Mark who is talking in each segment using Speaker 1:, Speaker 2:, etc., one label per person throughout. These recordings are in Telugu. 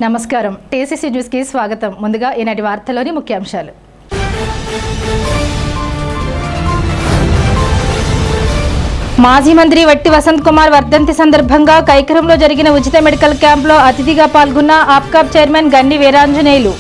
Speaker 1: నమస్కారం టీసీసీ న్యూస్ కి స్వాగతం. ముందుగా ఈనాటి వార్తల్లోని ముఖ్యాంశాలు. మాజీ మంత్రి వట్టి వసంత్ కుమార్ వర్ధంతి సందర్భంగా కైకరంలో జరిగిన ఉచిత మెడికల్ క్యాంప్లో అతిథిగా పాల్గొన్న ఆప్కాబ్ చైర్మన్ గన్ని వీరాంజనేయులు.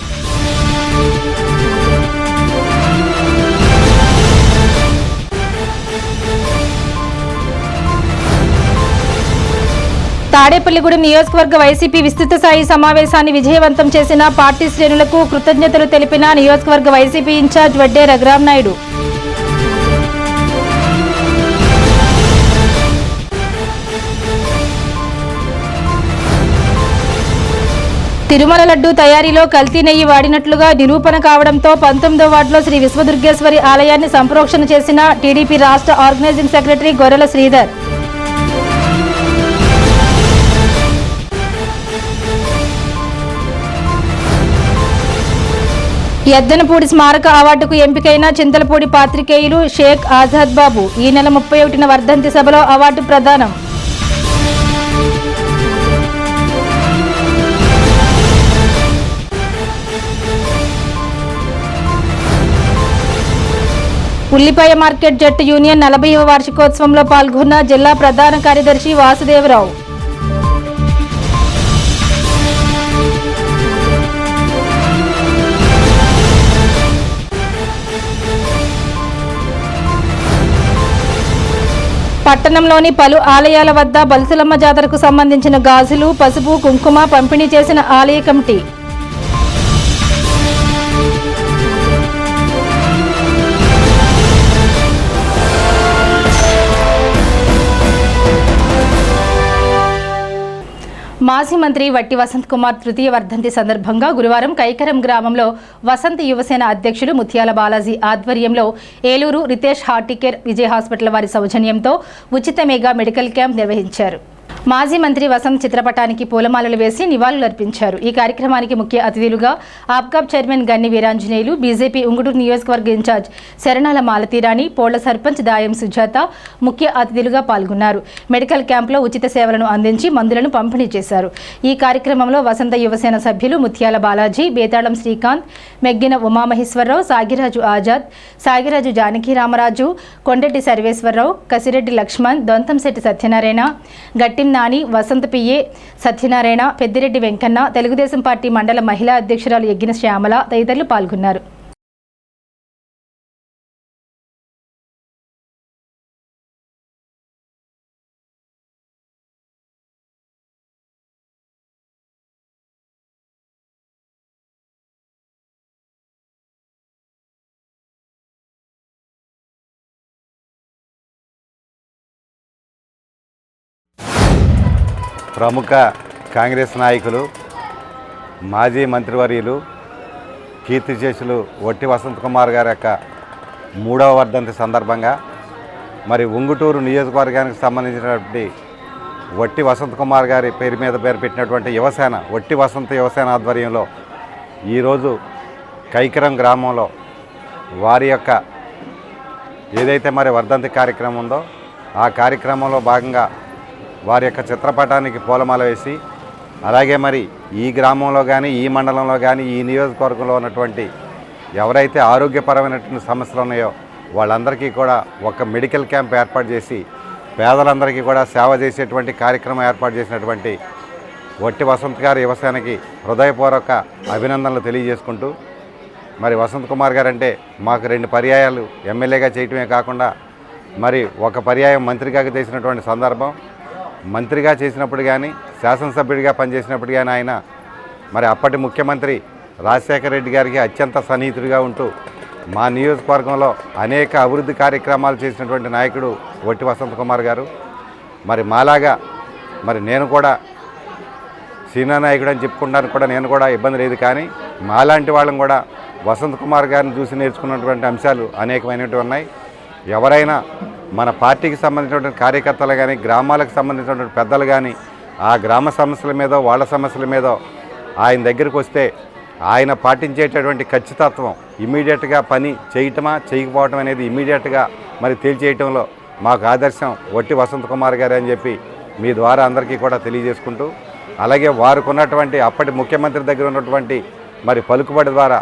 Speaker 1: తాడేపల్లిగూడెం నియోజకవర్గ వైసీపీ విస్తృత స్థాయి సమావేశాన్ని విజయవంతం చేసిన పార్టీ శ్రేణులకు కృతజ్ఞతలు తెలిపిన నియోజకవర్గ వైసీపీ ఇన్ఛార్జ్ వడ్డే రఘురామ్ నాయుడు. తిరుమల లడ్డూ తయారీలో కల్తీ నెయ్యి వాడినట్లుగా నిరూపణ కావడంతో 19వ వార్డులో శ్రీ విశ్వదుర్గేశ్వరి ఆలయాన్ని సంప్రోక్షణ చేసిన టీడీపీ రాష్ట్ర ఆర్గనైజింగ్ సెక్రటరీ గొర్రెల శ్రీధర్. ఎద్దనపూడి స్మారక అవార్డుకు ఎంపికైన చింతలపూడి పాత్రికేయులు షేక్ ఆజాద్ బాబు. ఈ నెల 31న వర్ధంతి సభలో అవార్డు ప్రదానం. ఉల్లిపాయ మార్కెట్ జట్టు యూనియన్ 40వ వార్షికోత్సవంలో పాల్గొన్న జిల్లా ప్రధాన కార్యదర్శి వాసుదేవరావు. పట్టణంలోని పలు ఆలయాల వద్ద బల్సులమ్మ జాతరకు సంబంధించిన గాజులు, పసుపు, కుంకుమ పంపిణీ చేసిన ఆలయ కమిటీ. మాజీ మంత్రి వట్టి వసంత్ కుమార్ తృతీయ వర్ధంతి సందర్భంగా గురువారం కైకరం గ్రామంలో వసంత్ యువసేన అధ్యక్షులు ముత్యాల బాలాజీ ఆధ్వర్యంలో ఏలూరు రితేష్ హార్టికేర్ విజయ్ హాస్పిటల్ వారి సౌజన్యంతో ఉచిత మెగా మెడికల్ క్యాంప్ నిర్వహించారు. మాజీ మంత్రి వసంత్ చిత్రపటానికి పూలమాలలు వేసి నివాళులర్పించారు. ఈ కార్యక్రమానికి ముఖ్య అతిథులుగా ఆప్కాబ్ చైర్మన్ గన్ని వీరాంజనేయులు, బీజేపీ ఉంగుటూరు నియోజకవర్గ ఇన్ఛార్జ్ శరణాల మాలతీరాణి, పోళ్ల సర్పంచ్ దాయం సుజాత ముఖ్య అతిథులుగా పాల్గొన్నారు. మెడికల్ క్యాంప్లో ఉచిత సేవలను అందించి మందులను పంపిణీ చేశారు. ఈ కార్యక్రమంలో వసంత యువసేన సభ్యులు ముత్యాల బాలాజీ, బేతాళం శ్రీకాంత్, మెగ్గిన ఉమామహేశ్వరరావు, సాగిరాజు ఆజాద్, సాగిరాజు జానకీరామరాజు, కొండెడ్డి సర్వేశ్వరరావు, కసిరెడ్డి లక్ష్మణ్, దొంతంశెట్టి సత్యనారాయణ, గట్టిం నాని, వసంత పిఏ సత్యనారాయణ, పెద్దిరెడ్డి వెంకన్న, తెలుగుదేశం పార్టీ మండల మహిళా అధ్యక్షురాలు ఎగ్గిన శ్యామల తదితరులు పాల్గొన్నారు.
Speaker 2: ప్రముఖ కాంగ్రెస్ నాయకులు, మాజీ మంత్రివర్యులు, కీర్తిశేషులు వట్టి వసంత్ కుమార్ గారి యొక్క 3వ వర్ధంతి సందర్భంగా మరి ఉంగుటూరు నియోజకవర్గానికి సంబంధించినటువంటి వట్టి వసంత్ కుమార్ గారి పేరు పెట్టినటువంటి యువసేన వట్టి వసంత యువసేన ఆధ్వర్యంలో ఈరోజు కైకరం గ్రామంలో వారి యొక్క ఏదైతే మరి వర్ధంతి కార్యక్రమం ఉందో ఆ కార్యక్రమంలో భాగంగా వారి యొక్క చిత్రపటానికి పూలమాల వేసి, అలాగే మరి ఈ గ్రామంలో కానీ, ఈ మండలంలో కానీ, ఈ నియోజకవర్గంలో ఉన్నటువంటి ఎవరైతే ఆరోగ్యపరమైనటువంటి సమస్యలు ఉన్నాయో వాళ్ళందరికీ కూడా ఒక మెడికల్ క్యాంప్ ఏర్పాటు చేసి పేదలందరికీ కూడా సేవ చేసేటువంటి కార్యక్రమం ఏర్పాటు చేసినటువంటి వట్టి వసంత్ గారి యువసేనకి హృదయపూర్వక అభినందనలు తెలియజేసుకుంటూ, మరి వసంత్ కుమార్ గారు అంటే మాకు 2 పర్యాయాలు ఎమ్మెల్యేగా చేయటమే కాకుండా మరి ఒక పర్యాయం మంత్రిగా చేసినటువంటి సందర్భం, మంత్రిగా చేసినప్పుడు కానీ, శాసనసభ్యుడిగా పనిచేసినప్పుడు కానీ ఆయన మరి అప్పటి ముఖ్యమంత్రి రాజశేఖర రెడ్డి గారికి అత్యంత సన్నిహితుడిగా ఉంటూ మా నియోజకవర్గంలో అనేక అభివృద్ధి కార్యక్రమాలు చేసినటువంటి నాయకుడు వట్టి వసంత్ కుమార్ గారు. మరి మాలాగా మరి నేను కూడా సీనియర్ నాయకుడు అని చెప్పుకుంటానికి కూడా నేను కూడా ఇబ్బంది లేదు, కానీ మాలాంటి వాళ్ళని కూడా వసంత్ కుమార్ గారిని చూసి నేర్చుకున్నటువంటి అంశాలు అనేకమైనవి ఉన్నాయి. ఎవరైనా మన పార్టీకి సంబంధించినటువంటి కార్యకర్తలు కానీ, గ్రామాలకు సంబంధించినటువంటి పెద్దలు కానీ ఆ గ్రామ సమస్యల మీదో వాళ్ళ సమస్యల మీదో ఆయన దగ్గరికి వస్తే ఆయన పాటించేటటువంటి ఖచ్చితత్వం, ఇమీడియట్గా పని చేయటమా చేయకపోవటం అనేది ఇమీడియట్గా మరి తేల్చేయటంలో మాకు ఆదర్శం వట్టి వసంత్ కుమార్ గారు అని చెప్పి మీ ద్వారా అందరికీ కూడా తెలియజేసుకుంటూ, అలాగే వారికి ఉన్నటువంటి అప్పటి ముఖ్యమంత్రి దగ్గర ఉన్నటువంటి మరి పలుకుబడి ద్వారా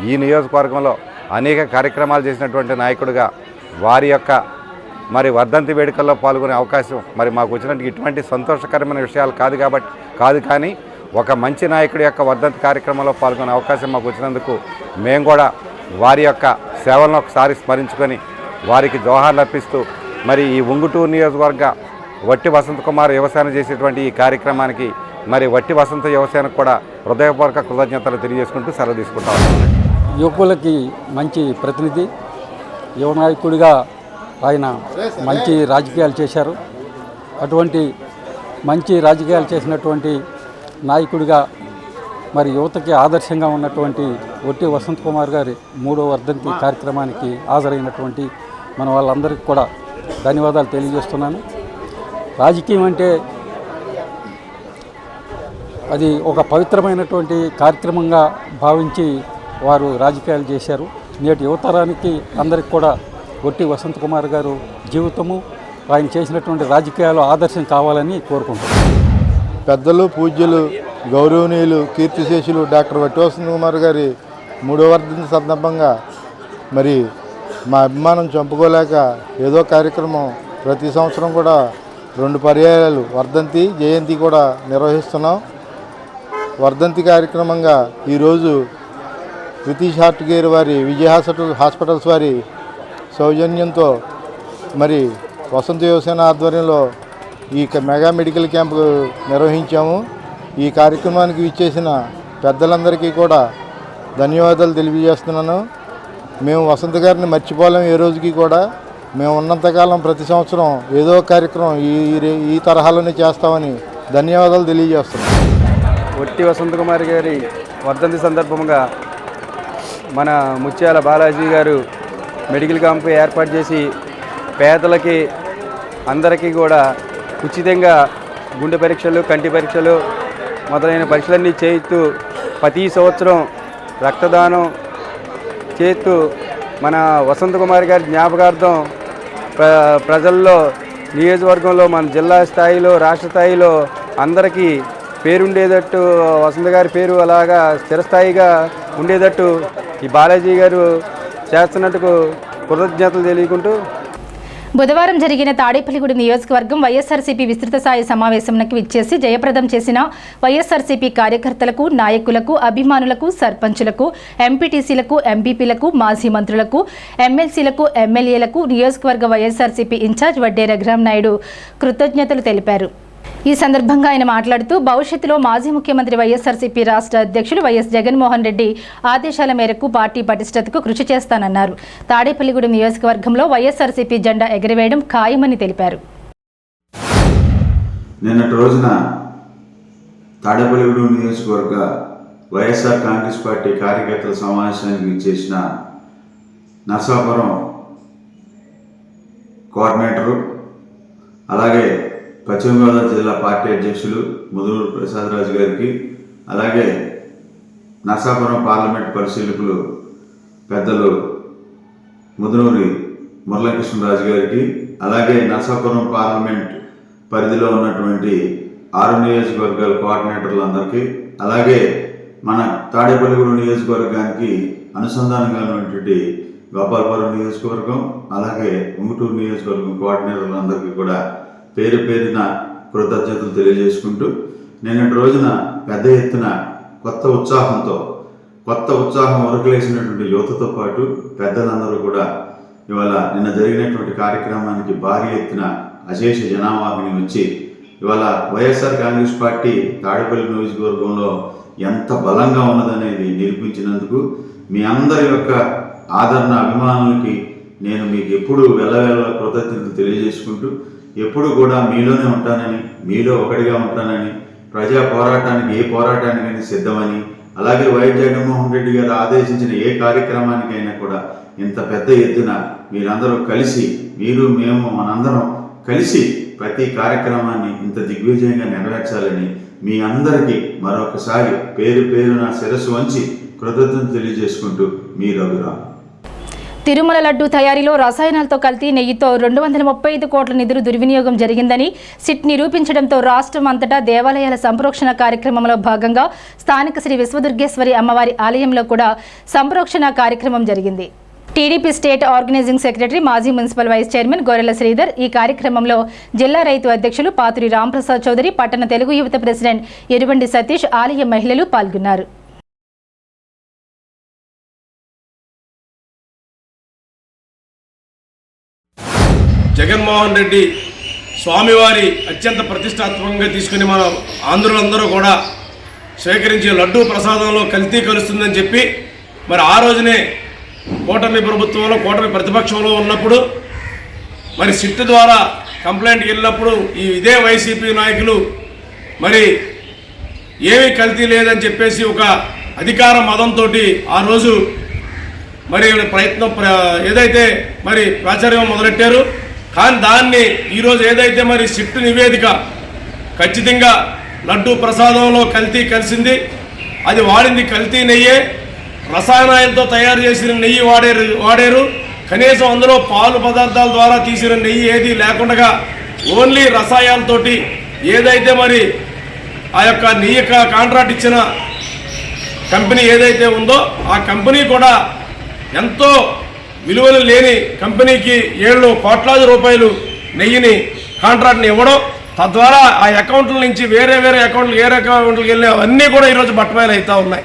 Speaker 2: ఈ నియోజకవర్గంలో అనేక కార్యక్రమాలు చేసినటువంటి నాయకుడిగా వారి యొక్క మరి వర్ధంతి వేడుకల్లో పాల్గొనే అవకాశం మరి మాకు వచ్చినట్టు ఇటువంటి సంతోషకరమైన విషయాలు కాదు కానీ ఒక మంచి నాయకుడి యొక్క వర్ధంతి కార్యక్రమంలో పాల్గొనే అవకాశం మాకు వచ్చినందుకు మేము కూడా వారి యొక్క సేవలను ఒకసారి స్మరించుకొని వారికి జోహార్లు అర్పిస్తూ మరి ఈ ఉంగుటూరు నియోజకవర్గ వట్టి వసంత్ కుమార్ యువసేన చేసేటువంటి ఈ కార్యక్రమానికి మరి వట్టి వసంత యువసేనకు కూడా హృదయపూర్వక కృతజ్ఞతలు తెలియజేసుకుంటూ సెలవు తీసుకుంటాం.
Speaker 3: యువకులకి మంచి ప్రతినిధి, యువ నాయకుడిగా ఆయన మంచి రాజకీయాలు చేశారు. అటువంటి మంచి రాజకీయాలు చేసినటువంటి నాయకుడిగా మరి యువతకి ఆదర్శంగా ఉన్నటువంటి వట్టి వసంత్ కుమార్ గారి 3వ వర్ధంతి కార్యక్రమానికి హాజరైనటువంటి మన వాళ్ళందరికీ కూడా ధన్యవాదాలు తెలియజేస్తున్నాను. రాజకీయం అంటే అది ఒక పవిత్రమైనటువంటి కార్యక్రమంగా భావించి వారు రాజకీయాలు చేశారు. నేటి యువతరానికి అందరికి కూడా వట్టి వసంత్ కుమార్ గారు జీవితము, ఆయన చేసినటువంటి రాజకీయాలు ఆదర్శం కావాలని కోరుకుంటున్నాను.
Speaker 4: పెద్దలు, పూజ్యులు, గౌరవనీయులు, కీర్తిశేషులు డాక్టర్ వట్టి వసంత్ కుమార్ గారి 3వ వర్ధంతి సందర్భంగా మరి మా అభిమానం చంపుకోలేక ఏదో కార్యక్రమం ప్రతి సంవత్సరం కూడా 2 పర్యాయాలు వర్ధంతి, జయంతి కూడా నిర్వహిస్తున్నాం. వర్ధంతి కార్యక్రమంగా ఈరోజు రితీష్ హార్టికేర్ వారి విజయ హాస్పిటల్స్ వారి సౌజన్యంతో మరి వసంత యువసేన ఆధ్వర్యంలో ఈ మెగా మెడికల్ క్యాంపు నిర్వహించాము. ఈ కార్యక్రమానికి విచ్చేసిన పెద్దలందరికీ కూడా ధన్యవాదాలు తెలియజేస్తున్నాను. మేము వసంత గారిని మర్చిపోలేము. ఏ రోజుకి కూడా మేము ఉన్నంతకాలం ప్రతి సంవత్సరం ఏదో కార్యక్రమం ఈ తరహాలోనే చేస్తామని ధన్యవాదాలు తెలియజేస్తున్నాం.
Speaker 5: వట్టి వసంత్ కుమార్ గారి వర్ధంతి సందర్భంగా మన ముత్యాల బాలాజీ గారు మెడికల్ క్యాంపు ఏర్పాటు చేసి పేదలకి అందరికీ కూడా ఉచితంగా గుండె పరీక్షలు, కంటి పరీక్షలు మొదలైన పరీక్షలన్నీ చేస్తూ ప్రతి సంవత్సరం రక్తదానం చేస్తూ మన వసంత్ కుమార్ గారి జ్ఞాపకార్థం ప్రజల్లో, నియోజకవర్గంలో, మన జిల్లా స్థాయిలో, రాష్ట్ర స్థాయిలో అందరికీ పేరుండేటట్టు, వసంత గారి పేరు అలాగా స్థిరస్థాయిగా ఉండేటట్టు ఈ బాలాజీ గారు చేస్తున్నట్టుకు కృతజ్ఞతలు తెలియకుంటూ
Speaker 1: బుధవారం జరిగిన తాడేపల్లిగూడెం నియోజకవర్గం వైఎస్ఆర్సీపీ విస్తృత స్థాయి సమావేశంకి విచ్చేసి జయప్రదం చేసిన వైఎస్ఆర్సీపీ కార్యకర్తలకు, నాయకులకు, అభిమానులకు, సర్పంచులకు, ఎంపీటీసీలకు, ఎంపీపీలకు, మాజీ మంత్రులకు, ఎమ్మెల్సీలకు, ఎమ్మెల్యేలకు నియోజకవర్గ వైఎస్ఆర్సీపీ ఇన్ఛార్జ్ వడ్డే రఘురాం నాయుడు కృతజ్ఞతలు తెలిపారు. ఈ సందర్భంగా ఆయన మాట్లాడుతూ భవిష్యత్తులో మాజీ ముఖ్యమంత్రి వైఎస్ఆర్సీపీ రాష్ట్ర అధ్యక్షులు వైఎస్ జగన్మోహన్ రెడ్డి ఆదేశాల మేరకు పార్టీ పటిష్టతకు కృషి చేస్తానన్నారు. తాడేపల్లిగూడెం నియోజకవర్గంలో వైఎస్ఆర్సీపీ జెండా ఎగరవేయడం ఖాయమని తెలిపారు.
Speaker 6: నిన్నటి రోజున తాడేపల్లిగూడెం నియోజకవర్గ వైఎస్ఆర్ కాంగ్రెస్ పార్టీ కార్యకర్తల సమావేశానికి విచ్చేసిన నర్సాపురం కోఆర్డినేటరు, అలాగే పశ్చిమ గోదావరి జిల్లా పార్టీ అధ్యక్షులు ముదునూరు ప్రసాదరాజు గారికి, అలాగే నర్సాపురం పార్లమెంట్ పరిశీలకులు పెద్దలు ముదునూరి మురళీకృష్ణరాజు గారికి, అలాగే నర్సాపురం పార్లమెంట్ పరిధిలో ఉన్నటువంటి 6 నియోజకవర్గాల కోఆర్డినేటర్లందరికీ, అలాగే మన తాడేపల్లిగూడెం నియోజకవర్గానికి అనుసంధానంగా ఉన్నటువంటి గోపాలపురం నియోజకవర్గం, అలాగే ఉంగుటూరు నియోజకవర్గం కోఆర్డినేటర్లందరికీ కూడా పేరు పేరున కృతజ్ఞతలు తెలియజేసుకుంటూ, నిన్నటి రోజున పెద్ద ఎత్తున కొత్త ఉత్సాహం ఉరకలేసినటువంటి యువతతో పాటు పెద్దలందరూ కూడా ఇవాళ నిన్న జరిగినటువంటి కార్యక్రమానికి భారీ ఎత్తున అశేష జనావాహిని వచ్చి ఇవాళ వైఎస్ఆర్ కాంగ్రెస్ పార్టీ తాడేపల్లి నియోజకవర్గంలో ఎంత బలంగా ఉన్నదనేది నిరూపించినందుకు మీ అందరి యొక్క ఆదరణ, అభిమానులకి నేను మీకు ఎప్పుడూ వెళ్ళవేళ కృతజ్ఞతలు తెలియజేసుకుంటూ, ఎప్పుడు కూడా మీలోనే ఉంటానని, మీలో ఒకటిగా ఉంటానని, ప్రజా పోరాటానికి ఏ పోరాటానికైనా సిద్ధమని, అలాగే వైఎస్ జగన్మోహన్ రెడ్డి గారు ఆదేశించిన ఏ కార్యక్రమానికైనా కూడా ఇంత పెద్ద ఎత్తున మీరందరూ కలిసి, మీరు మేము మనందరం కలిసి ప్రతి కార్యక్రమాన్ని ఇంత దిగ్విజయంగా నెరవేర్చాలని మీ అందరికీ మరొకసారి పేరు పేరున శిరస్సు వంచి కృతజ్ఞతలు తెలియజేసుకుంటూ మీ రఘురాం.
Speaker 1: తిరుమల లడ్డూ తయారీలో రసాయనాలతో కల్తీ నెయ్యితో 235 కోట్ల నిధులు దుర్వినియోగం జరిగిందని సిట్ నిరూపించడంతో రాష్ట్రం అంతటా దేవాలయాల సంప్రోక్షణ కార్యక్రమంలో భాగంగా స్థానిక శ్రీ విశ్వదుర్గేశ్వరి అమ్మవారి ఆలయంలో కూడా సంప్రోక్షణ కార్యక్రమం జరిగింది. టీడీపీ స్టేట్ ఆర్గనైజింగ్ సెక్రటరీ, మాజీ మున్సిపల్ వైస్ చైర్మన్ గొర్రెల శ్రీధర్, ఈ కార్యక్రమంలో జిల్లా రైతు అధ్యక్షులు పాతురి రాంప్రసాద్ చౌదరి, పట్టణ తెలుగు యువత ప్రెసిడెంట్ ఎరుబండి సతీష్, ఆలయ మహిళలు పాల్గొన్నారు.
Speaker 7: జగన్మోహన్ రెడ్డి స్వామివారి అత్యంత ప్రతిష్టాత్మకంగా తీసుకుని మనం ఆంధ్రులందరూ కూడా స్వీకరించే లడ్డూ ప్రసాదంలో కల్తీ కలుస్తుందని చెప్పి మరి ఆ రోజునే కూటమి ప్రభుత్వంలో కూటమి ప్రతిపక్షంలో ఉన్నప్పుడు మరి సిట్ ద్వారా కంప్లైంట్కి వెళ్ళినప్పుడు ఇదే వైసీపీ నాయకులు మరి ఏమీ కల్తీ లేదని చెప్పేసి ఒక అధికార మదంతో ఆ రోజు మరి ప్రయత్నం ఏదైతే మరి ప్రాచుర్యం మొదలెట్టారు. కానీ దాన్ని ఈరోజు ఏదైతే మరి సిట్ నివేదిక ఖచ్చితంగా లడ్డూ ప్రసాదంలో కల్తీ కలిసింది, అది వాడింది కల్తీ నెయ్యే, రసాయనాలతో తయారు చేసిన నెయ్యి వాడారు. కనీసం అందులో పాలు పదార్థాల ద్వారా తీసిన నెయ్యి ఏది లేకుండా ఓన్లీ రసాయనాలతోటి ఏదైతే మరి ఆ యొక్క నెయ్యి కాంట్రాక్ట్ ఇచ్చిన కంపెనీ ఏదైతే ఉందో ఆ కంపెనీ కూడా ఎంతో విలువలు లేని కంపెనీకి 7 కోట్లాది రూపాయలు నెయ్యిని కాంట్రాక్ట్ని ఇవ్వడం, తద్వారా ఆ అకౌంట్ల నుంచి వేరే అకౌంట్లకు అకౌంట్లకు వెళ్ళిన అన్నీ కూడా ఈరోజు బట్టబయలు అవుతూ ఉన్నాయి.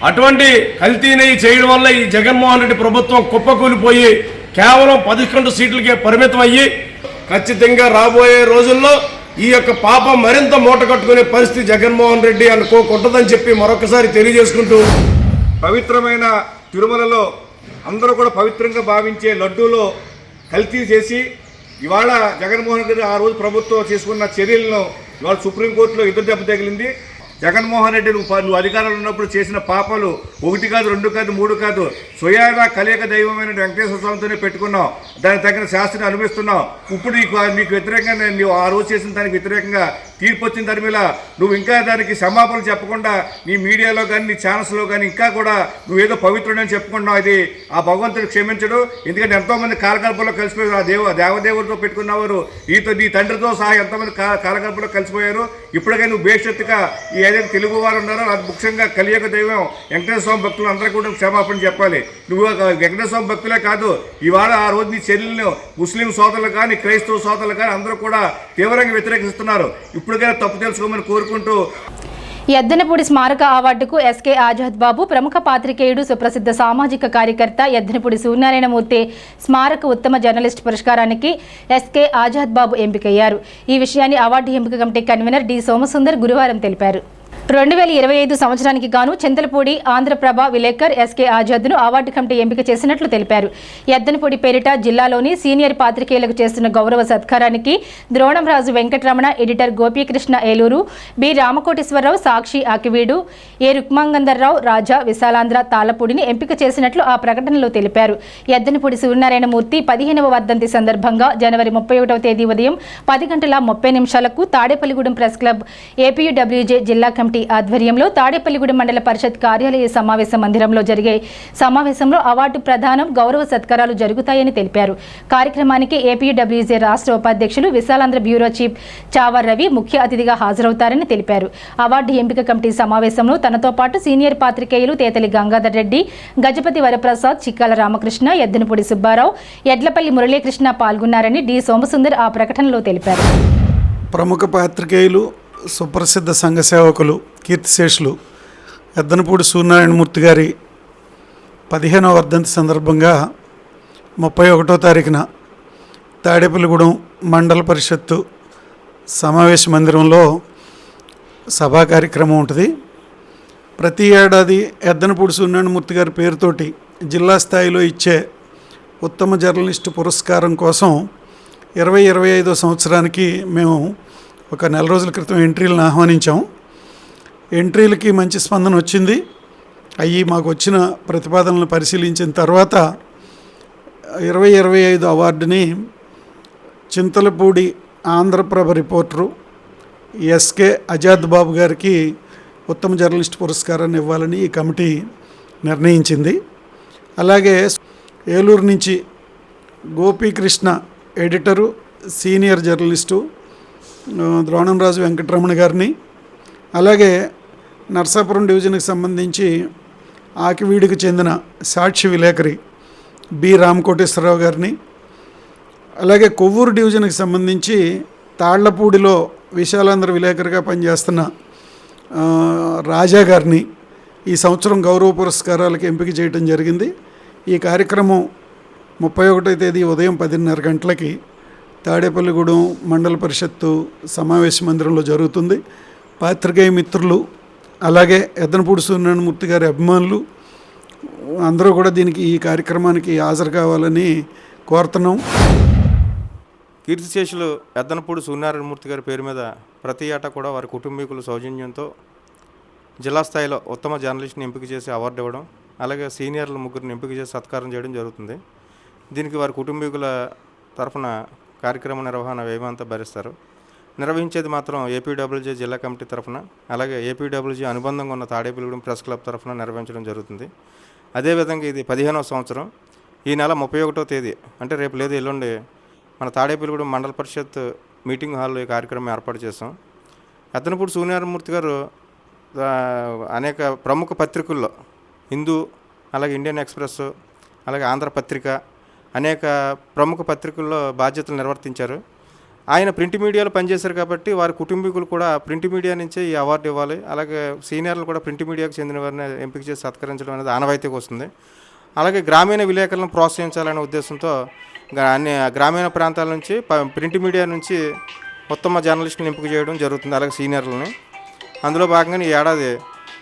Speaker 7: అటువంటి కల్తీ నెయ్యి చేయడం వల్ల ఈ జగన్మోహన్ రెడ్డి ప్రభుత్వం కుప్పకూలిపోయి కేవలం 11 సీట్లకే పరిమితం అయ్యి ఖచ్చితంగా రాబోయే రోజుల్లో ఈ యొక్క పాపం మరింత మూట కట్టుకునే పరిస్థితి జగన్మోహన్ రెడ్డి అనుకోకుంటుందని చెప్పి మరొకసారి తెలియజేసుకుంటూ,
Speaker 8: పవిత్రమైన తిరుమలలో అందరూ కూడా పవిత్రంగా భావించే లడ్డూలో కల్తీ చేసి ఇవాళ జగన్మోహన్ రెడ్డి ఆ రోజు ప్రభుత్వం చేసుకున్న చర్యలను ఇవాళ సుప్రీంకోర్టులో ఎదురు దెబ్బ తగిలింది. జగన్మోహన్ రెడ్డి నువ్వు అధికారంలో ఉన్నప్పుడు చేసిన పాపాలు 1 కాదు, 2 కాదు, 3 కాదు, స్వయాగా కలియక దైవమైన వెంకటేశ్వర స్వామితోనే పెట్టుకున్నావు. దానికి తగిన శాస్త్రాన్ని అనుభవిస్తున్నావు. ఇప్పుడు నీకు వ్యతిరేకంగా నువ్వు ఆ రోజు చేసిన దానికి వ్యతిరేకంగా తీర్పు వచ్చిన దాని మీద నువ్వు ఇంకా దానికి క్షమాపణలు చెప్పకుండా నీ మీడియాలో కానీ నీ ఛానల్స్లో కానీ ఇంకా కూడా నువ్వేదో పవిత్రుడని చెప్పుకుంటున్నావు. అది ఆ భగవంతుడు క్షమించడు. ఎందుకంటే ఎంతోమంది కాలకల్పంలో కలిసిపోయారు. ఆ దేవదేవుడితో పెట్టుకున్నవారు నీ తండ్రితో సహా ఎంతోమంది కాలకల్పంలో కలిసిపోయారు. ఇప్పటికే నువ్వు బేషత్తుగా ఏదైతే తెలుగు వారు ఉన్నారో అది ముఖ్యంగా కలియుగ దైవం వెంకటేశ్వర స్వామి భక్తులు అందరూ కూడా క్షమాపణ చెప్పాలి. నువ్వు వెంకటేశ్వర స్వామి భక్తులే కాదు, ఇవాళ ఆ రోజు నీ చర్యలను ముస్లిం సోదరులు కానీ క్రైస్తవ సోదరులు కానీ అందరూ కూడా తీవ్రంగా వ్యతిరేకిస్తున్నారు. ఇప్పటికైనా తప్పు తెలుసుకోమని కోరుకుంటూ,
Speaker 1: ఎద్దనపూడి స్మారక అవార్డుకు ఎస్కే ఆజాద్ బాబు, ప్రముఖ పాత్రికేయుడు, సుప్రసిద్ధ సామాజిక కార్యకర్త ఎద్దనపూడి సూర్యనారాయణమూర్తి స్మారక ఉత్తమ జర్నలిస్ట్ పురస్కారానికి ఎస్కే ఆజాద్ బాబు ఎంపికయ్యారు. ఈ విషయాన్ని అవార్డు ఎంపిక కమిటీ కన్వీనర్ డి సోమసుందర్ గురువారం తెలిపారు. 2025 సంవత్సరానికి గాను చింతలపూడి ఆంధ్రప్రభ విలేకర్ ఎస్కే ఆజాద్ను అవార్డు కమిటీ ఎంపిక చేసినట్లు తెలిపారు. ఎద్దనపూడి పేరిట జిల్లాలోని సీనియర్ పాత్రికేయులకు చేస్తున్న గౌరవ సత్కారానికి ద్రోణంరాజు వెంకటరమణ, ఎడిటర్ గోపీకృష్ణ ఏలూరు, బి రామకోటేశ్వరరావు, సాక్షి ఆకివీడు, ఏ రుక్మాంగందర్రావు, రాజా, విశాలాంధ్ర తాళపూడిని ఎంపిక చేసినట్లు ఆ ప్రకటనలో తెలిపారు. ఎద్దనపూడి సూర్యనారాయణమూర్తి 15వ వర్ధంతి సందర్భంగా జనవరి 31వ తేదీ ఉదయం 10:30 తాడేపల్లిగూడెం ప్రెస్ క్లబ్ ఏపీయూడబ్ల్యూజే జిల్లా కమిటీ ఆధ్వర్యంలో తాడేపల్లిగూడెం మండల పరిషత్ కార్యాలయ సమావేశ మందిరంలో జరిగే సమావేశంలో అవార్డు ప్రదానం, గౌరవ సత్కారాలు జరుగుతాయని తెలిపారు. కార్యక్రమానికి ఏపీయూడబ్ల్యూజే రాష్ట్ర ఉపాధ్యక్షులు, విశాలాంధ్ర బ్యూరో చీఫ్ చావర్ రవి ముఖ్య అతిథిగా హాజరవుతారని తెలిపారు. అవార్డు ఎంపిక కమిటీ సమావేశంలో తనతో పాటు సీనియర్ పాత్రికేయులు తేతలి గంగాధర్ రెడ్డి, గజపతి వరప్రసాద్, చిక్కాల రామకృష్ణ, ఎద్దనపూడి సుబ్బారావు, ఎడ్లపల్లి మురళీకృష్ణ పాల్గొన్నారని డి సోమసుందర్ ఆ ప్రకటనలో తెలిపారు.
Speaker 9: ప్రముఖ పాత్రికేయులు, సుప్రసిద్ధ సంఘ సేవకులు, కీర్తిశేషులు ఎద్దనపూడి సూర్యనారాయణమూర్తి గారి 15వ వర్ధంతి సందర్భంగా 31వ తారీఖున తాడేపల్లిగూడెం మండల పరిషత్తు సమావేశ మందిరంలో సభా కార్యక్రమం ఉంటుంది. ప్రతి ఏడాది ఎద్దనపూడి సూర్యనారాయణమూర్తి గారి పేరుతోటి జిల్లా స్థాయిలో ఇచ్చే ఉత్తమ జర్నలిస్టు పురస్కారం కోసం 2025వ సంవత్సరానికి మేము ఒక 4 రోజుల క్రితం ఎంట్రీలను ఆహ్వానించాం. ఎంట్రీలకి మంచి స్పందన వచ్చింది. మాకు వచ్చిన ప్రతిపాదనలను పరిశీలించిన తర్వాత 2025 అవార్డుని చింతలపూడి ఆంధ్రప్రభ రిపోర్టరు ఎస్కే ఆజాద్ బాబు గారికి ఉత్తమ జర్నలిస్ట్ పురస్కారాన్ని ఇవ్వాలని ఈ కమిటీ నిర్ణయించింది. అలాగే ఏలూరు నుంచి Gopikrishna editor, senior journalist Dronamraju Venkataramana గారిని, అలాగే నర్సాపురం డివిజన్కి సంబంధించి ఆకివీడికి చెందిన సాక్షి విలేకరి బి రామకోటేశ్వరరావు గారిని, అలాగే కొవ్వూరు డివిజన్కి సంబంధించి తాళ్లపూడిలో విశాలాంధ్ర విలేకరిగా పనిచేస్తున్న రాజా గారిని ఈ సంవత్సరం గౌరవ పురస్కారాలకు ఎంపిక చేయడం జరిగింది. ఈ కార్యక్రమం 31వ తేదీ ఉదయం 10:30 గంటలకి తాడేపల్లిగూడెం మండల పరిషత్తు సమావేశ మందిరంలో జరుగుతుంది. పాత్రికేయ మిత్రులు, అలాగే ఎద్దనపూడి సూర్యనారాయణమూర్తి గారి అభిమానులు అందరూ కూడా ఈ కార్యక్రమానికి హాజరు కావాలని కోరుతున్నాం.
Speaker 10: కీర్తిశేషులు ఎద్దనపూడి సూర్యనారాయణమూర్తి గారి పేరు మీద ప్రతి ఏటా కూడా వారి కుటుంబీకుల సౌజన్యంతో జిల్లా స్థాయిలో ఉత్తమ జర్నలిస్ట్ని ఎంపిక చేసి అవార్డు ఇవ్వడం, అలాగే సీనియర్లు 3 ఎంపిక చేసి సత్కారం చేయడం జరుగుతుంది. దీనికి వారి కుటుంబీకుల తరఫున కార్యక్రమ నిర్వహణ వ్యయమంతా భరిస్తారు. నిర్వహించేది మాత్రం ఏపీడబ్ల్యూజే జిల్లా కమిటీ తరఫున, అలాగే ఏపీడబ్ల్యూజే అనుబంధంగా ఉన్న తాడేపల్లిగూడెం ప్రెస్ క్లబ్ తరఫున నిర్వహించడం జరుగుతుంది. అదేవిధంగా ఇది 15వ సంవత్సరం. ఈ నెల 31వ తేదీ అంటే రేపు లేదు ఎల్లుండి మన తాడేపల్లిగూడెం మండల పరిషత్ మీటింగ్ హాల్లో ఈ కార్యక్రమం ఏర్పాటు చేసాం. ఎద్దనపూడి సూర్యనారాయణమూర్తి గారు అనేక ప్రముఖ పత్రికల్లో హిందూ, అలాగే ఇండియన్ ఎక్స్ప్రెస్, అలాగే ఆంధ్రపత్రిక అనేక ప్రముఖ పత్రికల్లో బాధ్యతలు నిర్వర్తించారు. ఆయన ప్రింట్ మీడియాలో పనిచేశారు కాబట్టి వారి కుటుంబీకులు కూడా ప్రింట్ మీడియా నుంచే ఈ అవార్డు ఇవ్వాలి, అలాగే సీనియర్లు కూడా ప్రింట్ మీడియాకు చెందిన వారిని ఎంపిక చేసి సత్కరించడం అనేది ఆనవాయితీకి వస్తుంది. అలాగే గ్రామీణ విలేకరులను ప్రోత్సహించాలనే ఉద్దేశంతో అన్ని గ్రామీణ ప్రాంతాల నుంచి ప్రింట్ మీడియా నుంచి ఉత్తమ జర్నలిస్టులను ఎంపిక చేయడం జరుగుతుంది, అలాగే సీనియర్లని. అందులో భాగంగా ఈ ఏడాది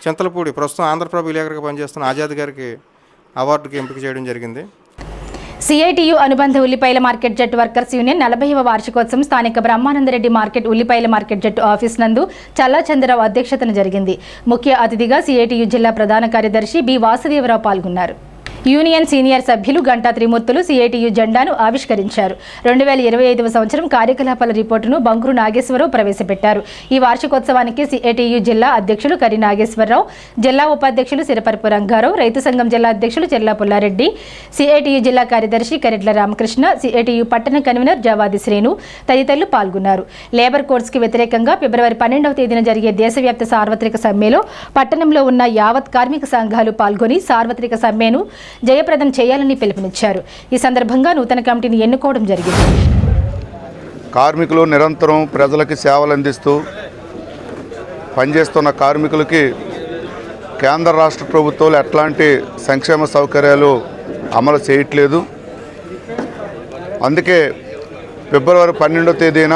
Speaker 10: చింతలపూడి ప్రస్తుతం ఆంధ్రప్రభ విలేకరుగా పనిచేస్తున్న ఆజాద్ గారికి అవార్డుకి ఎంపిక చేయడం జరిగింది.
Speaker 1: సిఐటియు అనుబంధ ఉల్లిపాయల మార్కెట్ జట్టు వర్కర్స్ యూనియన్ 40వ వార్షికోత్సవం స్థానిక బ్రహ్మానందరెడ్డి మార్కెట్ ఉల్లిపాయల మార్కెట్ జట్టు ఆఫీస్ నందు చల్లాచంద్రరావు అధ్యక్షతన జరిగింది. ముఖ్య అతిథిగా సిఐటియు జిల్లా ప్రధాన కార్యదర్శి బి వాసుదేవరావు పాల్గొన్నారు. యూనియన్ సీనియర్ సభ్యులు గంటా త్రిమూర్తులు సిఐటియు జెండాను ఆవిష్కరించారు. 2025వ సంవత్సరం కార్యకలాపాల రిపోర్టును బంకురు నాగేశ్వరరావు ప్రవేశపెట్టారు. ఈ వార్షికోత్సవానికి సిఐటియు జిల్లా అధ్యక్షులు కరి నాగేశ్వరరావు, జిల్లా ఉపాధ్యక్షులు సిరపరపు రంగారావు, రైతు సంఘం జిల్లా అధ్యక్షులు చెల్లా పుల్లారెడ్డి, సిఐటియు జిల్లా కార్యదర్శి కరెడ్ల రామకృష్ణ, సిఐటియు పట్టణ కన్వీనర్ జవాది శ్రేణు తదితరులు పాల్గొన్నారు. లేబర్ కోడ్స్కి వ్యతిరేకంగా ఫిబ్రవరి 12వ తేదీన జరిగే దేశవ్యాప్త సార్వత్రిక సమ్మెలో పట్టణంలో ఉన్న యావత్ కార్మిక సంఘాలు పాల్గొని సార్వత్రిక సమ్మెను జయప్రదం చేయాలని పిలుపునిచ్చారు. ఈ సందర్భంగా నూతన కమిటీని ఎన్నుకోవడం జరిగింది.
Speaker 4: కార్మికులు నిరంతరం ప్రజలకు సేవలు అందిస్తూ పనిచేస్తున్న కార్మికులకి కేంద్ర రాష్ట్ర ప్రభుత్వాలు ఎట్లాంటి సంక్షేమ సౌకర్యాలు అమలు చేయట్లేదు. అందుకే ఫిబ్రవరి 12వ తేదీన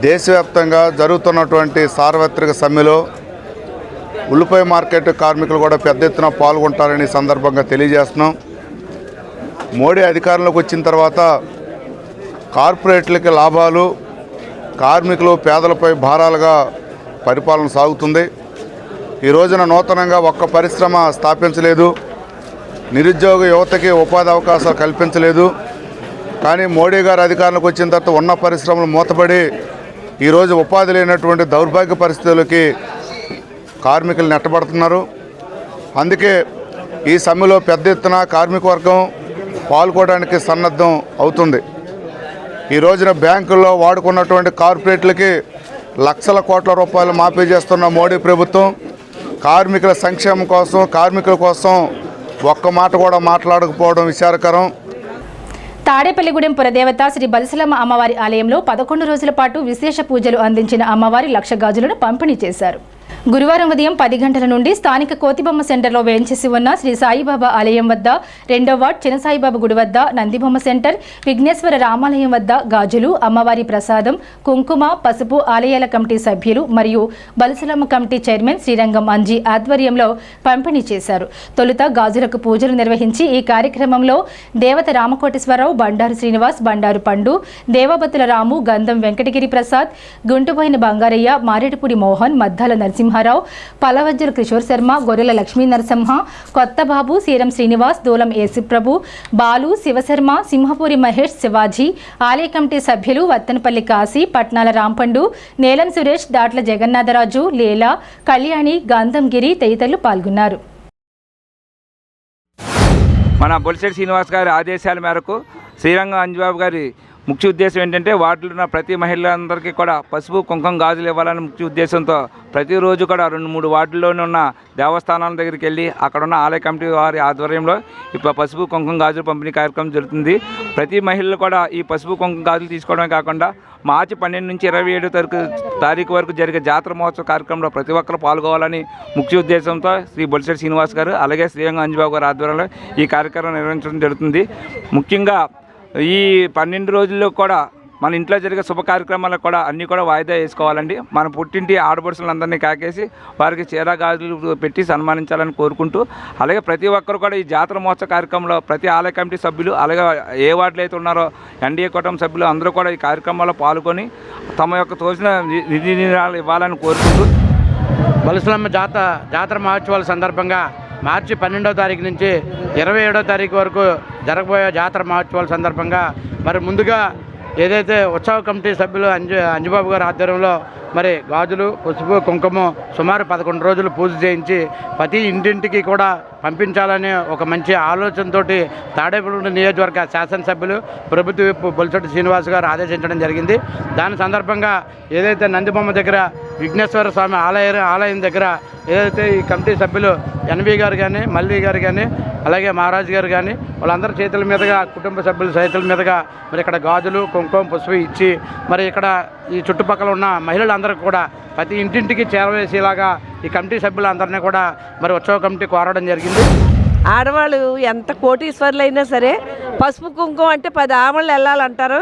Speaker 4: దేశవ్యాప్తంగా జరుగుతున్నటువంటి సార్వత్రిక సమ్మెలో ఉల్లిపాయ మార్కెట్ కార్మికులు కూడా పెద్ద ఎత్తున పాల్గొంటారని సందర్భంగా తెలియజేస్తున్నాం. మోడీ అధికారంలోకి వచ్చిన తర్వాత కార్పొరేట్లకి లాభాలు, కార్మికులు పేదలపై భారాలుగా పరిపాలన సాగుతుంది. ఈ రోజున నూతనంగా ఒక్క పరిశ్రమ స్థాపించలేదు, నిరుద్యోగ యువతకి ఉపాధి అవకాశాలు కల్పించలేదు. కానీ మోడీ గారు అధికారంలోకి వచ్చిన తర్వాత ఉన్న పరిశ్రమలు మూతపడి ఈరోజు ఉపాధి లేనటువంటి దౌర్భాగ్య పరిస్థితులకి కార్మికులు నెట్టబడుతున్నారు. అందుకే ఈ సమ్మెలో పెద్ద ఎత్తున కార్మిక వర్గం పాల్గొనడానికి సన్నద్ధం అవుతుంది. ఈ రోజున బ్యాంకుల్లో వాడుకున్నటువంటి కార్పొరేట్లకి లక్షల కోట్ల రూపాయలు మాఫీ చేస్తున్న మోడీ ప్రభుత్వం కార్మికుల సంక్షేమం కోసం, కార్మికుల కోసం ఒక్క మాట కూడా మాట్లాడకపోవడం విచారకరం.
Speaker 1: తాడేపల్లిగూడెం పురదేవత శ్రీ బలిసలమ్మ అమ్మవారి ఆలయంలో 11 రోజుల పాటు విశేష పూజలు అందించిన అమ్మవారి 1,00,000 గాజులను పంపిణీ చేశారు. గురువారం ఉదయం 10 గంటల నుండి స్థానిక కోతిబొమ్మ సెంటర్లో వేయించేసి ఉన్న శ్రీ సాయిబాబా ఆలయం వద్ద 2వ వార్డ్ చిన్న సాయిబాబా గుడి వద్ద నందిబొమ్మ సెంటర్, విఘ్నేశ్వర రామాలయం వద్ద గాజులు, అమ్మవారి ప్రసాదం, కుంకుమ, పసుపు ఆలయాల కమిటీ సభ్యులు మరియు బలిసలమ్మ కమిటీ చైర్మన్ శ్రీరంగం అంజీ ఆధ్వర్యంలో పంపిణీ చేశారు. తొలుత గాజులకు పూజలు నిర్వహించి ఈ కార్యక్రమంలో దేవత రామకోటేశ్వరరావు, బండారు శ్రీనివాస్, బండారు పండు, దేవబతుల రాము, గంధం వెంకటగిరి ప్రసాద్, గుంటుబోయిన బంగారయ్య, మారేడుపూడి మోహన్, మద్దాల నరసింహారావు, పలవజ్జల కిషోర్ శర్మ, గొర్రెల లక్ష్మీ నరసింహ, కొత్తబాబు, సీరం శ్రీనివాస్, దూలం యేసుప్రభు, బాలు, శివశర్మ, సింహపూరి మహేష్, శివాజీ, ఆలయ కమిటీ సభ్యులు వత్తనపల్లి కాశీ, పట్నాల రాంపండు, నేలం సురేష్, దాట్ల జగన్నాథరాజు, లీలా, కళ్యాణి, గంధంగిరి తదితరులు పాల్గొన్నారు.
Speaker 11: మన బొలిశెట్టి శ్రీనివాస్ గారి ఆదేశాల మేరకు శ్రీరంగం అంజబాబు గారి ముఖ్య ఉద్దేశం ఏంటంటే వార్డులో ఉన్న ప్రతి మహిళలందరికీ కూడా పసుపు కుంకుమ గాజులు ఇవ్వాలని ముఖ్య ఉద్దేశంతో ప్రతిరోజు కూడా 2-3 వార్డుల్లోనే ఉన్న దేవస్థానాల దగ్గరికి వెళ్ళి అక్కడ ఉన్న ఆలయ కమిటీ వారి ఆధ్వర్యంలో ఇప్పుడు పసుపు కుంకుమ గాజులు పంపిణీ కార్యక్రమం జరుగుతుంది. ప్రతి మహిళలు కూడా ఈ పసుపు కుంకుమ గాజులు తీసుకోవడమే కాకుండా మార్చి 12 నుంచి 27 తారీఖు వరకు జరిగే జాతర మహోత్సవ కార్యక్రమంలో ప్రతి ఒక్కరు పాల్గొవాలని ముఖ్య ఉద్దేశంతో శ్రీ బొలిశెట్టి శ్రీనివాస్ గారు అలాగే శ్రీరంగం అంజబాబు గారి ఆధ్వర్యంలో ఈ కార్యక్రమం నిర్వహించడం జరుగుతుంది. ముఖ్యంగా ఈ 12 రోజుల్లో కూడా మన ఇంట్లో జరిగే శుభ కార్యక్రమాలకు కూడా అన్నీ కూడా వాయిదా వేసుకోవాలండి. మన పుట్టింటి ఆడపడుచులందరినీ కాకేసి వారికి చీర గాజులు పెట్టి సన్మానించాలని కోరుకుంటూ, అలాగే ప్రతి ఒక్కరు కూడా ఈ జాతర మహోత్సవ కార్యక్రమంలో ప్రతి ఆలయ కమిటీ సభ్యులు అలాగే ఏ వార్డులు అయితే ఉన్నారో ఎన్డీఏ కూటమి సభ్యులు అందరూ కూడా ఈ కార్యక్రమాల్లో పాల్గొని తమ యొక్క తోచిన నిధి ఇవ్వాలని కోరుకుంటూ
Speaker 12: బొలిశెలమ్మ జాతర మహోత్సవాల సందర్భంగా మార్చి 12వ తారీఖు నుంచి 27వ తారీఖు వరకు జరగబోయే జాతర మహోత్సవాల సందర్భంగా మరి ముందుగా ఏదైతే ఉత్సవ కమిటీ సభ్యులు అంజబాబు గారి ఆధ్వర్యంలో మరి గాజులు పసుపు కుంకుమ సుమారు 11 రోజులు పూజ చేయించి ప్రతి ఇంటింటికి కూడా పంపించాలని ఒక మంచి ఆలోచనతో తాడేపల్లి నియోజకవర్గ శాసనసభ్యులు ప్రభుత్వ విప్ బొలిశెట్టి శ్రీనివాస్ గారు ఆదేశించడం జరిగింది. దాని సందర్భంగా ఏదైతే నందిబొమ్మ దగ్గర విఘ్నేశ్వర స్వామి ఆలయం దగ్గర ఏదైతే ఈ కమిటీ సభ్యులు ఎన్వి గారు కానీ మల్లి గారు కానీ అలాగే మహారాజు గారు కానీ వాళ్ళందరి చేతుల మీదుగా కుటుంబ సభ్యుల చేతుల మీదుగా మరి ఇక్కడ గాజులు కుంకుమ పసుపు ఇచ్చి మరి ఇక్కడ ఈ చుట్టుపక్కల ఉన్న మహిళలందరికీ కూడా ప్రతి ఇంటింటికి చేరవేసేలాగా ఈ కమిటీ సభ్యులందరినీ కూడా మరి ఉత్సవ కమిటీ కోరడం జరిగింది.
Speaker 13: ఆడవాళ్ళు ఎంత కోటీశ్వర్లు అయినా సరే పసుపు కుంకుమ అంటే 10 ఆమళ్ళు వెళ్ళాలంటారు.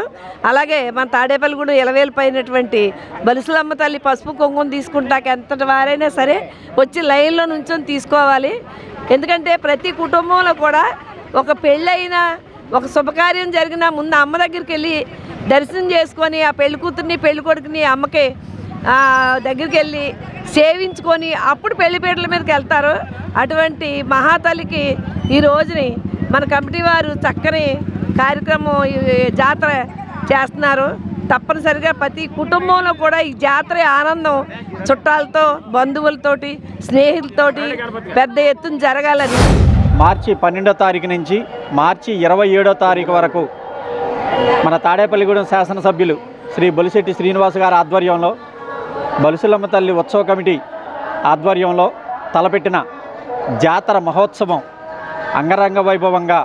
Speaker 13: అలాగే మన తాడేపల్లిగూడెం ఇలవేలిపోయినటువంటి బొలిశెలమ్మ తల్లి పసుపు కుంకుమ తీసుకుంటాక ఎంతటి వారైనా సరే వచ్చి లైన్లో నుంచొని తీసుకోవాలి. ఎందుకంటే ప్రతి కుటుంబంలో కూడా ఒక పెళ్ళైనా ఒక శుభకార్యం జరిగినా ముందు అమ్మ దగ్గరికి వెళ్ళి దర్శనం చేసుకొని ఆ పెళ్లి కూతుర్ని పెళ్లి కొడుకుని అమ్మకి దగ్గరికి వెళ్ళి సేవించుకొని అప్పుడు పెళ్లిపీటల మీదకి వెళ్తారు. అటువంటి మహాతల్లికి ఈ రోజుని మన కమిటీ వారు చక్కని కార్యక్రమం జాతర చేస్తున్నారు. తప్పనిసరిగా ప్రతి కుటుంబంలో కూడా ఈ జాతర ఆనందం చుట్టాలతో బంధువులతోటి స్నేహితులతోటి పెద్ద ఎత్తున జరగాలని
Speaker 14: మార్చి 12వ తారీఖు నుంచి మార్చి 27వ తారీఖు వరకు మన తాడేపల్లిగూడెం శాసనసభ్యులు శ్రీ బొలిశెట్టి శ్రీనివాస్ గారి ఆధ్వర్యంలో బొలిశెలమ్మ తల్లి ఉత్సవ కమిటీ ఆధ్వర్యంలో తలపెట్టిన జాతర మహోత్సవం అంగరంగ వైభవంగా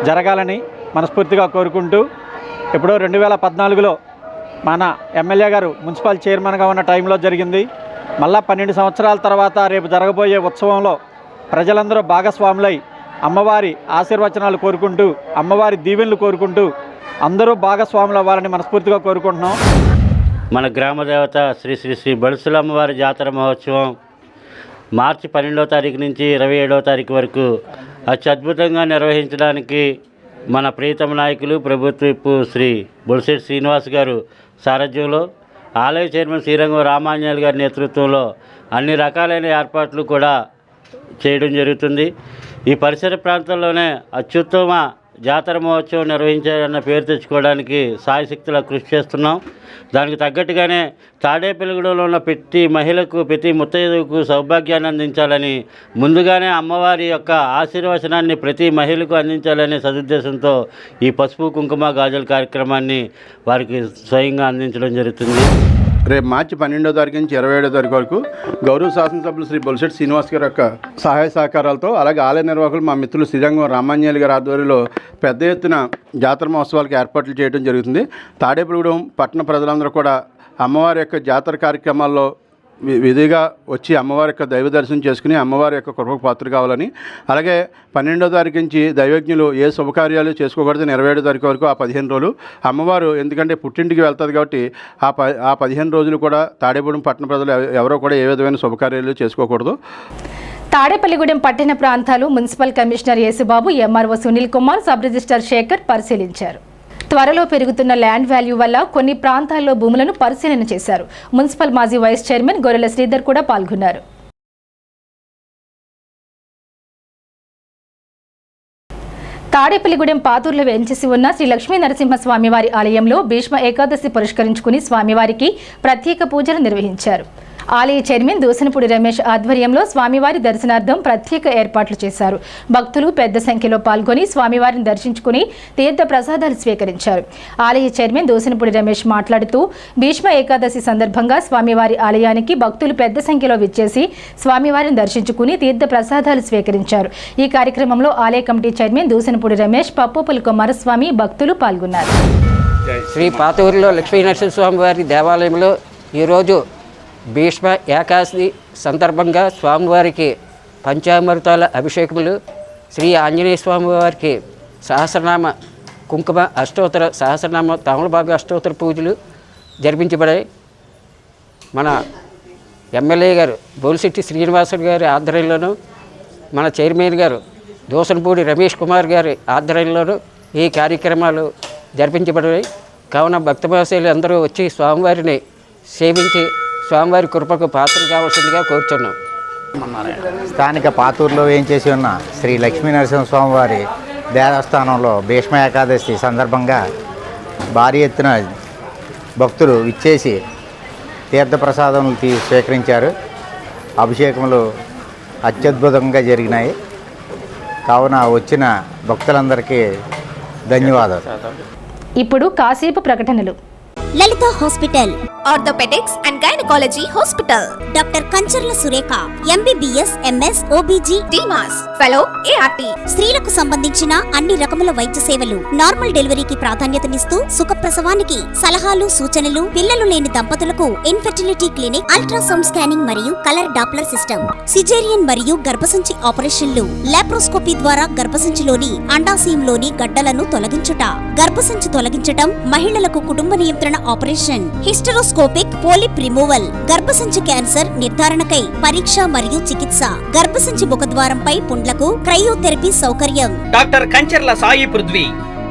Speaker 14: జరగాలని మనస్ఫూర్తిగా కోరుకుంటూ ఎప్పుడో 2014లో మన ఎమ్మెల్యే గారు మున్సిపల్ చైర్మన్గా ఉన్న టైంలో జరిగింది. మళ్ళా 12 సంవత్సరాల తర్వాత రేపు జరగబోయే ఉత్సవంలో ప్రజలందరూ భాగస్వాములై అమ్మవారి ఆశీర్వచనాలు కోరుకుంటూ అమ్మవారి దీవెనలు కోరుకుంటూ అందరూ భాగస్వాములు అవ్వాలని మనస్ఫూర్తిగా కోరుకుంటున్నాం.
Speaker 15: మన గ్రామ దేవత శ్రీ శ్రీ శ్రీ బొలిశెలమ్మ వారి జాతర మహోత్సవం మార్చి 12వ తారీఖు నుంచి 27వ తారీఖు వరకు అత్యద్భుతంగా నిర్వహించడానికి మన ప్రియతమ నాయకులు ప్రభుత్వ విప్ శ్రీ బొలిశెట్టి శ్రీనివాస్ గారు సారథ్యంలో ఆలయ చైర్మన్ శ్రీరంగం రామాంజనేయులు గారి నేతృత్వంలో అన్ని రకాలైన ఏర్పాట్లు కూడా చేయడం జరుగుతుంది. ఈ పరిసర ప్రాంతాల్లోనే అత్యుత్తమ జాతర మహోత్సవం నిర్వహించాలన్న పేరు తెచ్చుకోవడానికి సాయశక్తులా కృషి చేస్తున్నాం. దానికి తగ్గట్టుగానే తాడేపల్లిగూడెంలో ఉన్న ప్రతి మహిళకు ప్రతి ముత్తైదుకు సౌభాగ్యాన్ని అందించాలని ముందుగానే అమ్మవారి యొక్క ఆశీర్వచనాన్ని ప్రతి మహిళకు అందించాలనే సదుద్దేశంతో ఈ పసుపు కుంకుమ గాజుల కార్యక్రమాన్ని వారికి స్వయంగా అందించడం జరుగుతుంది.
Speaker 16: రేపు మార్చి 12వ తారీఖు నుంచి 27వ తారీఖు వరకు గౌరవ శాసనసభ్యులు శ్రీ బొలిశెట్టి శ్రీనివాస్ గారి యొక్క సహాయ సహకారాలతో అలాగే ఆలయ నిర్వాహకులు మా మిత్రులు శ్రీరంగం రామాంజనేయులు గారి ఆధ్వర్యంలో పెద్ద ఎత్తున జాతర మహోత్సవాలకు ఏర్పాట్లు చేయడం జరుగుతుంది. తాడేపల్లిగూడెం పట్టణ ప్రజలందరూ కూడా అమ్మవారి యొక్క జాతర కార్యక్రమాల్లో విధిగా వచ్చి అమ్మవారి యొక్క దైవ దర్శనం చేసుకుని అమ్మవారి యొక్క కృపకు పాత్ర కావాలని, అలాగే 12వ తారీఖు నుంచి దైవజ్ఞులు ఏ శుభకార్యాలు చేసుకోకూడదు 27వ తారీఖు వరకు ఆ 15 రోజులు అమ్మవారు ఎందుకంటే పుట్టింటికి వెళ్తుంది కాబట్టి ఆ 15 రోజులు కూడా తాడేపల్లిగూడెం పట్టణ ప్రజలు ఎవరో కూడా ఏ విధమైన శుభకార్యాలు చేసుకోకూడదు.
Speaker 1: తాడేపల్లిగూడెం పట్టణ ప్రాంతాలు municipal commissioner Yesubabu, MRO Sunil Kumar, sub registrar Sekhar పరిశీలించారు. త్వరలో పెరుగుతున్న ల్యాండ్ వాల్యూ వల్ల కొన్ని ప్రాంతాల్లో భూములను పరిశీలన చేశారు. మున్సిపల్ మాజీ వైస్ చైర్మన్ గొర్రెల శ్రీధర్ కూడా పాల్గొన్నారు. తాడేపల్లిగూడెం పాతూరులో వేంచేసి ఉన్న శ్రీ లక్ష్మీ నరసింహస్వామివారి ఆలయంలో భీష్మ ఏకాదశి పురస్కరించుకుని స్వామివారికి ప్రత్యేక పూజలు నిర్వహించారు. ఆలయ చైర్మన్ దూసనపూడి రమేష్ ఆధ్వర్యంలో స్వామివారి దర్శనార్థం ప్రత్యేక ఏర్పాట్లు చేశారు. భక్తులు పెద్ద సంఖ్యలో పాల్గొని స్వామివారిని దర్శించుకుని తీర్థ ప్రసాదాలు స్వీకరించారు. ఆలయ చైర్మన్ దూసనపూడి రమేష్ మాట్లాడుతూ భీష్మ ఏకాదశి సందర్భంగా స్వామివారి ఆలయానికి భక్తులు పెద్ద సంఖ్యలో విచ్చేసి స్వామివారిని దర్శించుకుని తీర్థ ప్రసాదాలు స్వీకరించారు. ఈ కార్యక్రమంలో ఆలయ కమిటీ చైర్మన్ దూసనపూడి రమేష్, పప్పుపులి కుమారస్వామి భక్తులు పాల్గొన్నారు.
Speaker 17: శ్రీ పాతూరులో లక్ష్మీ నరసింహస్వామి వారి దేవాలయంలో ఈరోజు భీష్మ ఏకాదశి సందర్భంగా స్వామివారికి పంచామృతాల అభిషేకములు, శ్రీ ఆంజనేయ స్వామి వారికి సహస్రనామ కుంకుమ అష్టోత్తర సహస్రనామ తమలపాకు అష్టోత్తర పూజలు జరిపించబడాయి. మన ఎమ్మెల్యే గారు బోలిశెట్టి శ్రీనివాసుడు గారి ఆధ్వర్యంలోనూ, మన చైర్మన్ గారు దూసనపూడి రమేష్ కుమార్ గారి ఆధ్వర్యంలోనూ ఈ కార్యక్రమాలు జరిపించబడినాయి. కావున భక్తవాసులు అందరూ వచ్చి స్వామివారిని సేవించి స్వామివారి కృపకు పాత్రలు కావాల్సిందిగా కోరుచున్నాం.
Speaker 18: స్థానిక పాతూరులో వేయించేసి ఉన్న శ్రీ లక్ష్మీ నరసింహస్వామి వారి దేవస్థానంలో భీష్మ ఏకాదశి సందర్భంగా భారీ ఎత్తున భక్తులు విచ్చేసి తీర్థప్రసాదములు స్వీకరించారు. అభిషేకములు అత్యద్భుతంగా జరిగినాయి. కావున వచ్చిన భక్తులందరికీ ధన్యవాదాలు.
Speaker 1: ఇప్పుడు కాసేపు ప్రకటనలు.
Speaker 19: Lalitha hospital, orthopaedics and gynaecology hospital, doctor Kancharla Surekha, MBBS, MS, OBG, DMAS, fellow, ART. స్త్రీలకు సంబంధించిన అన్ని రకముల వైద్య సేవలు, నార్మల్ డెలివరీకి ప్రాధాన్యతనిస్తూ సుఖప్రసవానికి సలహాలు, సూచనలు, పిల్లలు లేని దంపతులకు ఇన్ఫెర్టిలిటీ క్లినిక్, అల్ట్రాసౌండ్ స్కానింగ్ మరియు కలర్ డాప్లర్ సిస్టమ్, సిజేరియన్ మరియు గర్భసంచి ఆపరేషన్లు, లాప్రోస్కోపీ ద్వారా గర్భసంచిలోని అండాశయంలోని గడ్డలను తొలగించుట, గర్భసంచి తొలగించటం, మహిళలకు కుటుంబ నియంత్రణ ఆపరేషన్, హిస్టరోస్కోపిక్ పోలిప్ రిమూవల్, గర్భసంచి క్యాన్సర్ నిర్ధారణకై పరీక్ష మరియు చికిత్స, గర్భసంచి ముఖద్వారంపై పుండ్లకు క్రయోథెరపీ సౌకర్యం.
Speaker 20: Doctor Kancharla Sai Prithvi,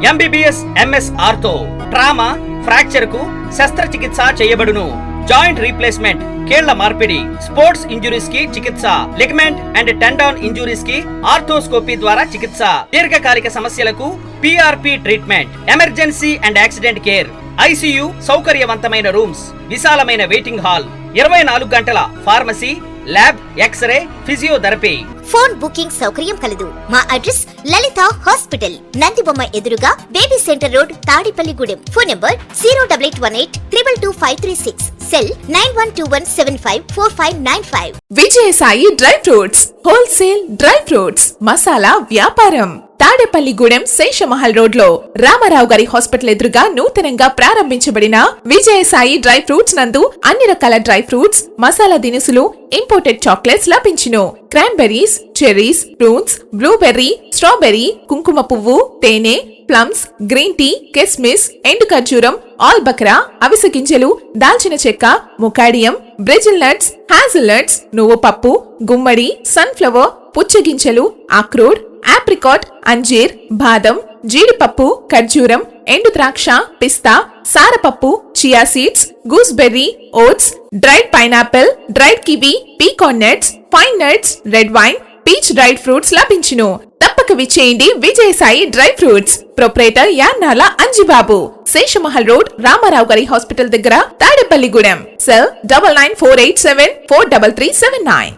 Speaker 20: MBBS, MS ortho, trauma, fracture కు శస్త్రచికిత్స చేయబడును. జాయింట్ రీప్లేస్మెంట్, కీళ్ల మార్పిడి, స్పోర్ట్స్ ఇంజురీస్ కి చికిత్స, లిగమెంట్ అండ్ టెండాన్ ఇంజురీస్ కి ఆర్థోస్కోపీ ద్వారా చికిత్స, దీర్ఘకాలిక సమస్యలకు PRP treatment, emergency and accident care, ICU సౌకర్యవంతమైన రూమ్స్, విశాలమైన వెయిటింగ్ హాల్, 24 గంటల pharmacy, lab, x ray, physiotherapy.
Speaker 19: Phone booking సౌకర్యం కలదు. మా అడ్రస్ లలిత హాస్పిటల్, నందిబొమ్మ ఎదురుగా, baby centre road, Tadipalligudem. Phone number 08818222536, cell 9121754595.
Speaker 21: Vijayasai dry fruits, wholesale dry fruits మసాలా వ్యాపారం. తాడేపల్లిగూడెం శేషమహల్ రోడ్ లో రామారావు గారి హాస్పిటల్ ఎదురుగా నూతనంగా ప్రారంభించబడిన విజయసాయి డ్రై ఫ్రూట్స్ నందు అన్ని రకాల డ్రై ఫ్రూట్స్, మసాలా దినుసులు, ఇంపోర్టెడ్ చాక్లెట్స్ లభించును. Cranberries, cherries, fruits, blueberry, strawberry, కుంకుమ పువ్వు, తేనె, ప్లమ్స్, గ్రీన్ టీ, కిస్మిస్, ఎండు ఖర్జూరం, ఆల్ బక్రా, అవిసె గింజలు, దాల్చిన చెక్క, ముకాడియం, బ్రెజిల్ నట్స్, హ్యాజిల్ నట్స్, నువ్వు పప్పు, గుమ్మడి, సన్ఫ్లవర్, పుచ్చగింజలు, అక్రోడ్, ఆప్రికాట్, అంజీర్, బాదం, జీడిపప్పు, ఖర్జూరం, ఎండు ద్రాక్ష, పిస్తా, సారపప్పు, chia seeds, gooseberry, oats, dried pineapple, dried kiwi, pecan nuts, pine nuts, red wine, peach dried fruits లభించును. తప్పక విచ్చేయండి Vijayasai dry fruits. Proprietor Yannala Anjibabu, Seshamahal road, Ramarao గారి హాస్పిటల్ దగ్గర, తాడేపల్లిగూడెం. సెల్ 9948743379.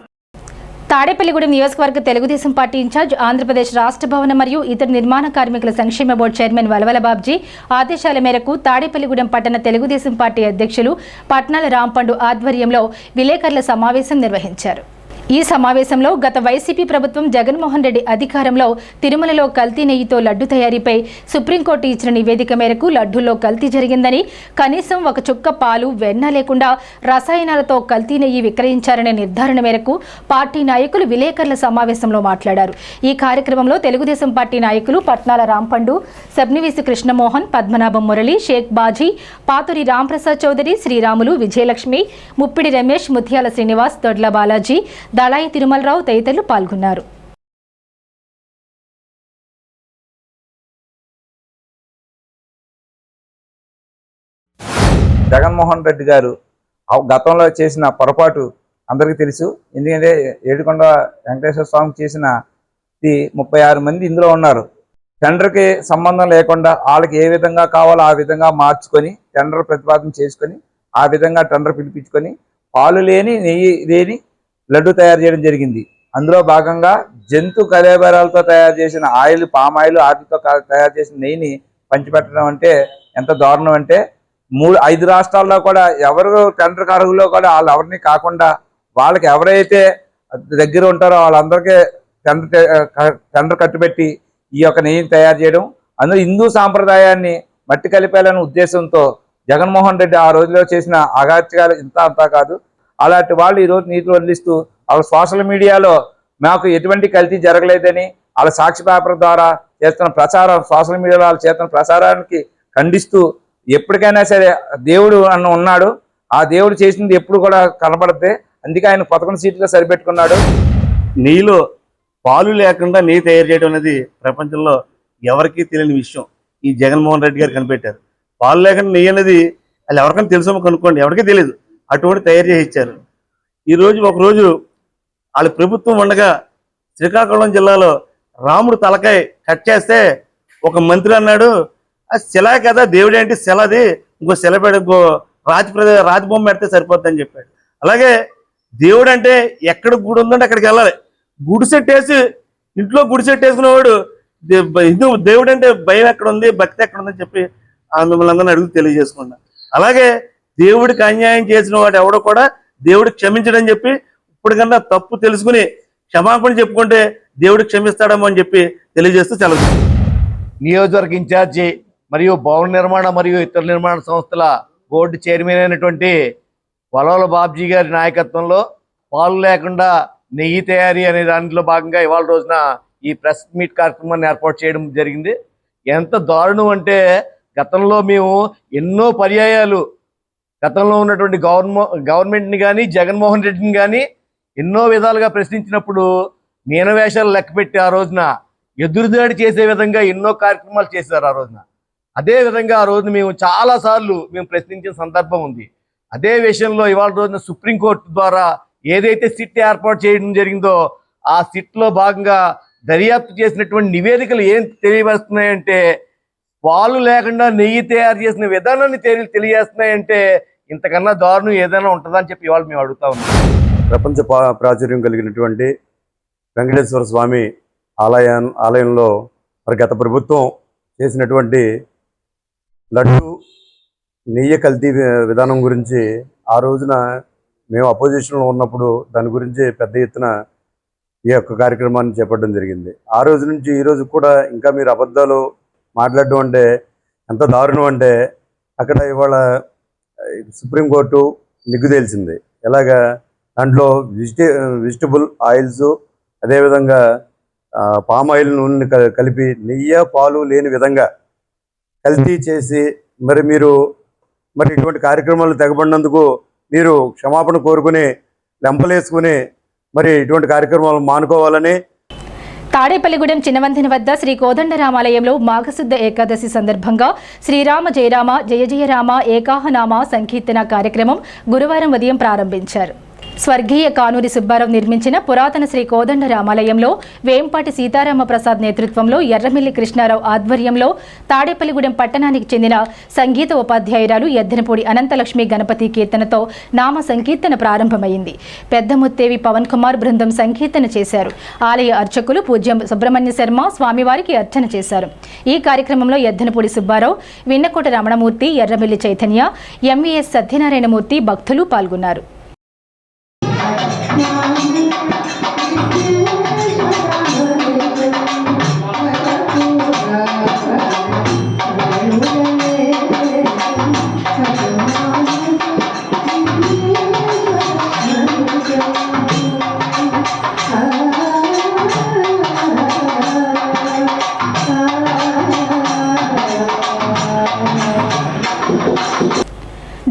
Speaker 1: తాడేపల్లిగూడెం నియోజకవర్గ తెలుగుదేశం పార్టీ ఇన్ఛార్జ్, ఆంధ్రప్రదేశ్ రాష్ట్ర భవన మరియు ఇతర నిర్మాణ కార్మికుల సంక్షేమ బోర్డు చైర్మన్ వలవల బాబ్జీ ఆదేశాల మేరకు తాడేపల్లిగూడెం పట్టణ తెలుగుదేశం పార్టీ అధ్యక్షులు పట్నాల రాంపండు ఆధ్వర్యంలో విలేకరుల సమావేశం నిర్వహించారు. ఈ సమావేశంలో గత వైసీపీ ప్రభుత్వం జగన్మోహన్ రెడ్డి అధికారంలో తిరుమలలో కల్తీ నెయ్యితో లడ్డు తయారీపై సుప్రీంకోర్టు ఇచ్చిన నివేదిక మేరకు లడ్డూల్లో కల్తీ జరిగిందని, కనీసం ఒక చుక్క పాలు, వెన్న లేకుండా రసాయనాలతో కల్తీ నెయ్యి విక్రయించారనే నిర్ధారణ మేరకు పార్టీ నాయకులు విలేకరుల సమావేశంలో మాట్లాడారు. ఈ కార్యక్రమంలో తెలుగుదేశం పార్టీ నాయకులు పట్నాల రాంపండు, సబ్నివిసి కృష్ణమోహన్, పద్మనాభం మురళి, షేక్ బాజీ, పాతూరి రాంప్రసాద్ చౌదరి, శ్రీరాములు, విజయలక్ష్మి, ముప్పిడి రమేష్, ముత్యాల శ్రీనివాస్, దొడ్ల బాలాజీ, దళాయి తిరుమలరావు తదితరులు పాల్గొన్నారు.
Speaker 22: జగన్మోహన్ రెడ్డి గారు గతంలో చేసిన పొరపాటు అందరికీ తెలుసు. ఎందుకంటే ఏడుకొండ వెంకటేశ్వర స్వామికి చేసిన 36 మంది ఇందులో ఉన్నారు. టెండర్కి సంబంధం లేకుండా వాళ్ళకి ఏ విధంగా కావాలో ఆ విధంగా మార్చుకొని టెండర్ ప్రతిపాదన చేసుకొని ఆ విధంగా టెండర్ పిలిపించుకొని పాలు లేని నెయ్యి లేని లడ్డు తయారు చేయడం జరిగింది. అందులో భాగంగా జంతు కళేబరాలతో తయారు చేసిన ఆయిల్, పామ్ ఆయిల్, వాటితో తయారు చేసిన నెయ్యిని పంచిపెట్టడం అంటే ఎంత దారుణం అంటే 5 రాష్ట్రాల్లో కూడా ఎవరు టెండర్ అర్హులో కూడా వాళ్ళు ఎవరిని కాకుండా వాళ్ళకి ఎవరైతే దగ్గర ఉంటారో వాళ్ళందరికీ టెండర్ కట్టుబెట్టి ఈ యొక్క నెయ్యిని తయారు చేయడం, అందులో హిందూ సాంప్రదాయాన్ని మట్టి కలిపేయాలనే ఉద్దేశంతో జగన్మోహన్ రెడ్డి ఆ రోజులో చేసిన అగాత్యాలు ఇంత అంతా కాదు. అలాంటి వాళ్ళు ఈరోజు నీతులు వదిలిస్తూ వాళ్ళ సోషల్ మీడియాలో మాకు ఎటువంటి కల్తీ జరగలేదని వాళ్ళ సాక్షి పేపర్ ద్వారా చేస్తున్న ప్రచారం, సోషల్ మీడియాలో వాళ్ళు చేస్తున్న ప్రచారానికి ఖండిస్తూ ఎప్పటికైనా సరే దేవుడు అన్న ఉన్నాడు, ఆ దేవుడు చేసింది ఎప్పుడు కూడా కనబడితే అందుకే ఆయన 11 సీట్లుగా సరిపెట్టుకున్నాడు.
Speaker 2: నెయ్యిలో పాలు లేకుండా నెయ్యి తయారు చేయడం అనేది ప్రపంచంలో ఎవరికీ తెలియని విషయం. ఈ జగన్మోహన్ రెడ్డి గారు కనిపెట్టారు. పాలు లేకుండా నెయ్యి అనేది వాళ్ళు ఎవరికైనా తెలుసో కనుక్కోండి, ఎవరికీ తెలియదు. అటువంటి తయారు చేసి ఇచ్చారు. ఈరోజు ఒకరోజు వాళ్ళ ప్రభుత్వం ఉండగా శ్రీకాకుళం జిల్లాలో రాముడు తలకాయ కట్ చేస్తే ఒక మంత్రి అన్నాడు, శిలా కదా దేవుడు ఏంటి శిలది, ఇంకో శిల పెడ ఇంకో రాజబొమ్మ పెడితే సరిపోద్దని చెప్పాడు. అలాగే దేవుడు అంటే ఎక్కడ గుడి ఉందంటే అక్కడికి వెళ్ళాలి. గుడి సెట్ వేసి ఇంట్లో గుడి సెట్ వేసుకునేవాడు హిందూ దేవుడు అంటే భయం ఎక్కడ ఉంది, భక్తి ఎక్కడ ఉందని చెప్పి మిమ్మల్ని అందరినీ అడుగు తెలియజేసుకున్నా. అలాగే దేవుడికి అన్యాయం చేసిన వాడు ఎవడో కూడా దేవుడికి క్షమించడని చెప్పి ఇప్పటికన్నా తప్పు తెలుసుకుని క్షమాపణ చెప్పుకుంటే దేవుడికి క్షమిస్తాడేమో అని చెప్పి తెలియజేస్తూ సెలవు.
Speaker 3: నియోజకవర్గ ఇన్ఛార్జి మరియు భవన నిర్మాణ మరియు ఇతర నిర్మాణ సంస్థల బోర్డు చైర్మన్ అయినటువంటి వలవల బాబ్జీ గారి నాయకత్వంలో పాలు లేకుండా నెయ్యి తయారీ అనే దాంట్లో భాగంగా ఇవాళ రోజున ఈ ప్రెస్ మీట్ కార్యక్రమాన్ని ఏర్పాటు చేయడం జరిగింది. ఎంత దారుణం అంటే గతంలో మేము ఎన్నో పర్యాయాలు గతంలో ఉన్నటువంటి గవర్నమెంట్ని కానీ జగన్మోహన్ రెడ్డిని కానీ ఎన్నో విధాలుగా ప్రశ్నించినప్పుడు మీనవేషాలు లెక్కపెట్టి ఆ రోజున ఎదురుదాడి చేసే విధంగా ఎన్నో కార్యక్రమాలు చేశారు. ఆ రోజున అదే విధంగా ఆ రోజున మేము చాలాసార్లు మేము ప్రశ్నించిన సందర్భం ఉంది. అదే విషయంలో ఇవాళ రోజున సుప్రీంకోర్టు ద్వారా ఏదైతే సిట్ ఏర్పాటు చేయడం జరిగిందో ఆ సిట్లో భాగంగా దర్యాప్తు చేసినటువంటి నివేదికలు ఏం తెలియవస్తున్నాయంటే పాలు లేకుండా నెయ్యి తయారు చేసిన విధానాన్ని తెలియజేస్తున్నాయంటే ఇంతకన్నా దారుణం ఏదైనా ఉంటుందని చెప్పి ఇవాళ మేము అడుగుతా ఉన్నాం.
Speaker 2: ప్రపంచ ప్రాచుర్యం కలిగినటువంటి వెంకటేశ్వర స్వామి ఆలయంలో మరి గత ప్రభుత్వం చేసినటువంటి లడ్డు నెయ్యి కల్తీ విధానం గురించి ఆ రోజున మేము అపోజిషన్లో ఉన్నప్పుడు దాని గురించి పెద్ద ఎత్తున ఈ యొక్క కార్యక్రమాన్ని చేపట్టడం జరిగింది. ఆ రోజు నుంచి ఈ రోజు కూడా ఇంకా మీరు అబద్ధాలు మాట్లాడడం అంటే ఎంత దారుణం అంటే అక్కడ ఇవాళ సుప్రీంకోర్టు నిగ్గు తేల్చింది. ఎలాగా దాంట్లో వెజిటబుల్ ఆయిల్స్ అదేవిధంగా పామ్ ఆయిల్ నూనె కలిపి నెయ్యి పాలు లేని విధంగా కల్తీ చేసి మరి ఇటువంటి కార్యక్రమాలు తెగబడినందుకు మీరు క్షమాపణ కోరుకుని లెంపలేసుకుని మరి ఇటువంటి కార్యక్రమాలు మానుకోవాలని.
Speaker 1: తాడేపల్లిగూడెం చిన్నవంతెన వద్ద శ్రీ కోదండరామాలయంలో మాఘశుద్ధ ఏకాదశి సందర్భంగా శ్రీరామ జయరామ జయ జయరామ ఏకాహనామ సంకీర్తన కార్యక్రమం గురువారం ఉదయం ప్రారంభించారు. స్వర్గీయ కానూరి సుబ్బారావు నిర్మించిన పురాతన శ్రీ కోదండరామాలయంలో వేంపాటి సీతారామ ప్రసాద్ నేతృత్వంలో ఎర్రమిల్లి కృష్ణారావు ఆధ్వర్యంలో తాడేపల్లిగూడెం పట్టణానికి చెందిన సంగీత ఉపాధ్యాయురాలు ఎద్దనపూడి అనంతలక్ష్మి గణపతి కీర్తనతో నామ సంకీర్తన ప్రారంభమైంది. పెద్ద ముత్తేవి పవన్ కుమార్ బృందం సంకీర్తన చేశారు. ఆలయ అర్చకులు పూజ్యం సుబ్రహ్మణ్య శర్మ స్వామివారికి అర్చన చేశారు. ఈ కార్యక్రమంలో ఎద్దనపూడి సుబ్బారావు, విన్నకోట రమణమూర్తి, ఎర్రమిల్లి చైతన్య, ఎంవీఎస్ సత్యనారాయణమూర్తి భక్తులు పాల్గొన్నారు.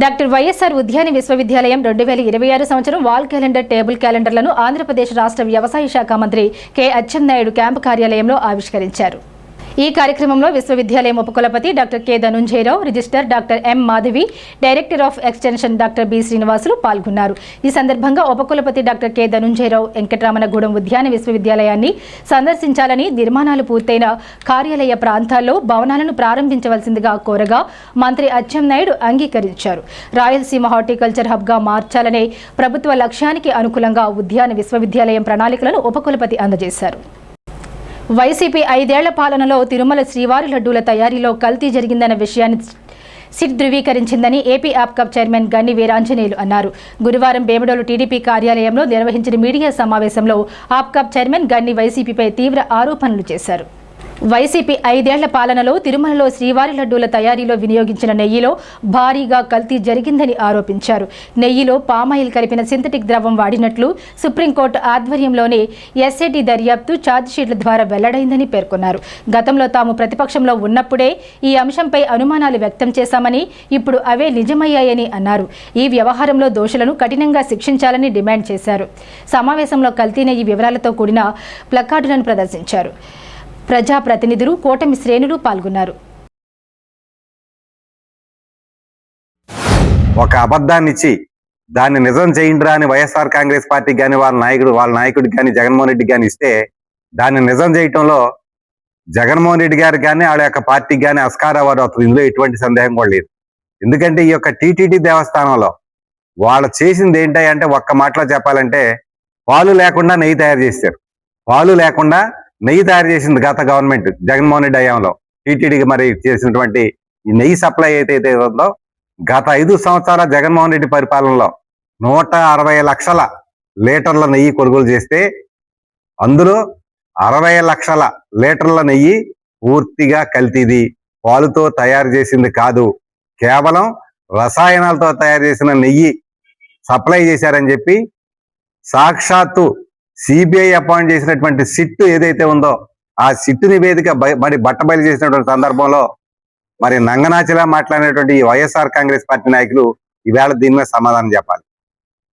Speaker 1: డాక్టర్ వైఎస్ఆర్ ఉద్యాన విశ్వవిద్యాలయం 2026 సంవత్సరం వాల్ క్యాలెండర్, టేబుల్ క్యాలెండర్లను ఆంధ్రప్రదేశ్ రాష్ట్ర వ్యవసాయ శాఖ మంత్రి కె అచ్చెన్నాయుడు క్యాంపు కార్యాలయంలో ఆవిష్కరించారు. ఈ కార్యక్రమంలో విశ్వవిద్యాలయం ఉపకులపతి doctor K Dhanunjayarao, register doctor M Madhavi, director of extension doctor B Srinivasulu పాల్గొన్నారు. ఈ సందర్భంగా ఉపకులపతి డాక్టర్ కె ధనుంజయరావు వెంకటరమణగూడెం ఉద్యాన విశ్వవిద్యాలయాన్ని సందర్శించాలని, నిర్మాణాలు పూర్తయిన కార్యాలయ ప్రాంతాల్లో భవనాలను ప్రారంభించవలసిందిగా కోరగా మంత్రి అచ్చెన్నాయుడు అంగీకరించారు. రాయలసీమ హార్టికల్చర్ హబ్గా మార్చాలనే ప్రభుత్వ లక్ష్యానికి అనుకూలంగా ఉద్యాన విశ్వవిద్యాలయం ప్రణాళికలను ఉపకులపతి అందజేశారు. వైసీపీ 5 ఏళ్ల పాలనలో తిరుమల శ్రీవారి లడ్డూల తయారీలో కల్తీ జరిగిందన్న విషయాన్ని సిట్ ధృవీకరించిందని ఏపీ ఆప్కప్ చైర్మన్ గన్ని వీరాంజనేయులు అన్నారు. గురువారం బేమడోలు టీడీపీ కార్యాలయంలో నిర్వహించిన మీడియా సమావేశంలో ఆప్కప్ చైర్మన్ గన్ని వైసీపీపై తీవ్ర ఆరోపణలు చేశారు. వైసీపీ 5 ఏళ్ల పాలనలో తిరుమలలో శ్రీవారి లడ్డూల తయారీలో వినియోగించిన నెయ్యిలో భారీగా కల్తీ జరిగిందని ఆరోపించారు. నెయ్యిలో పామాయిల్ కలిపిన సింథటిక్ ద్రవం వాడినట్లు సుప్రీంకోర్టు ఆధ్వర్యంలోనే ఎస్ఐటీ దర్యాప్తు ఛార్జిషీట్ల ద్వారా వెల్లడైందని పేర్కొన్నారు. గతంలో తాము ప్రతిపక్షంలో ఉన్నప్పుడే ఈ అంశంపై అనుమానాలు వ్యక్తం చేశామని, ఇప్పుడు అవే నిజమయ్యాయని అన్నారు. ఈ వ్యవహారంలో దోషులను కఠినంగా శిక్షించాలని డిమాండ్ చేశారు. సమావేశంలో కల్తీ నెయ్యి వివరాలతో కూడిన ప్లకార్డులను ప్రదర్శించారు. ప్రజాప్రతినిధులు, కూటమి శ్రేణులు పాల్గొన్నారు.
Speaker 5: ఒక అబద్ధాన్నిచ్చి దాన్ని నిజం చేయండిరా అని వైఎస్ఆర్ కాంగ్రెస్ పార్టీకి కానీ వాళ్ళ నాయకుడికి కానీ జగన్మోహన్ రెడ్డికి కానీ ఇస్తే దాన్ని నిజం చేయటంలో జగన్మోహన్ రెడ్డి గారికి కానీ వాళ్ళ యొక్క పార్టీకి కానీ అస్కారావారు అవుతుంది. ఇందులో ఎటువంటి సందేహం కూడా లేదు. ఎందుకంటే ఈ యొక్క టీటీడీ దేవస్థానంలో వాళ్ళు చేసింది ఏంటంటే ఒక్క మాటలో చెప్పాలంటే పాలు లేకుండా నెయ్యి తయారు చేశారు. పాలు లేకుండా నెయ్యి తయారు చేసింది గత గవర్నమెంట్ జగన్మోహన్ రెడ్డి హయాంలో టీటీడీకి మరి చేసినటువంటి ఈ నెయ్యి సప్లై అయితే ఉందో గత 5 సంవత్సరాల జగన్మోహన్ రెడ్డి పరిపాలనలో 160 లక్షల లీటర్ల నెయ్యి కొనుగోలు చేస్తే అందులో 60 లక్షల లీటర్ల నెయ్యి పూర్తిగా కల్తీది, పాలుతో తయారు చేసింది కాదు, కేవలం రసాయనాలతో తయారు చేసిన నెయ్యి సప్లై చేశారని చెప్పి సాక్షాత్తు సిబిఐ అపాయింట్ చేసినటువంటి సిట్ ఏదైతే ఉందో ఆ సిట్ నివేదిక మరి బట్టబయలు చేసినటువంటి సందర్భంలో మరి నంగనాచిలా మాట్లాడినటువంటి ఈ వైఎస్ఆర్ కాంగ్రెస్ పార్టీ నాయకులు ఈవేళ దీని మీద సమాధానం చెప్పాలి.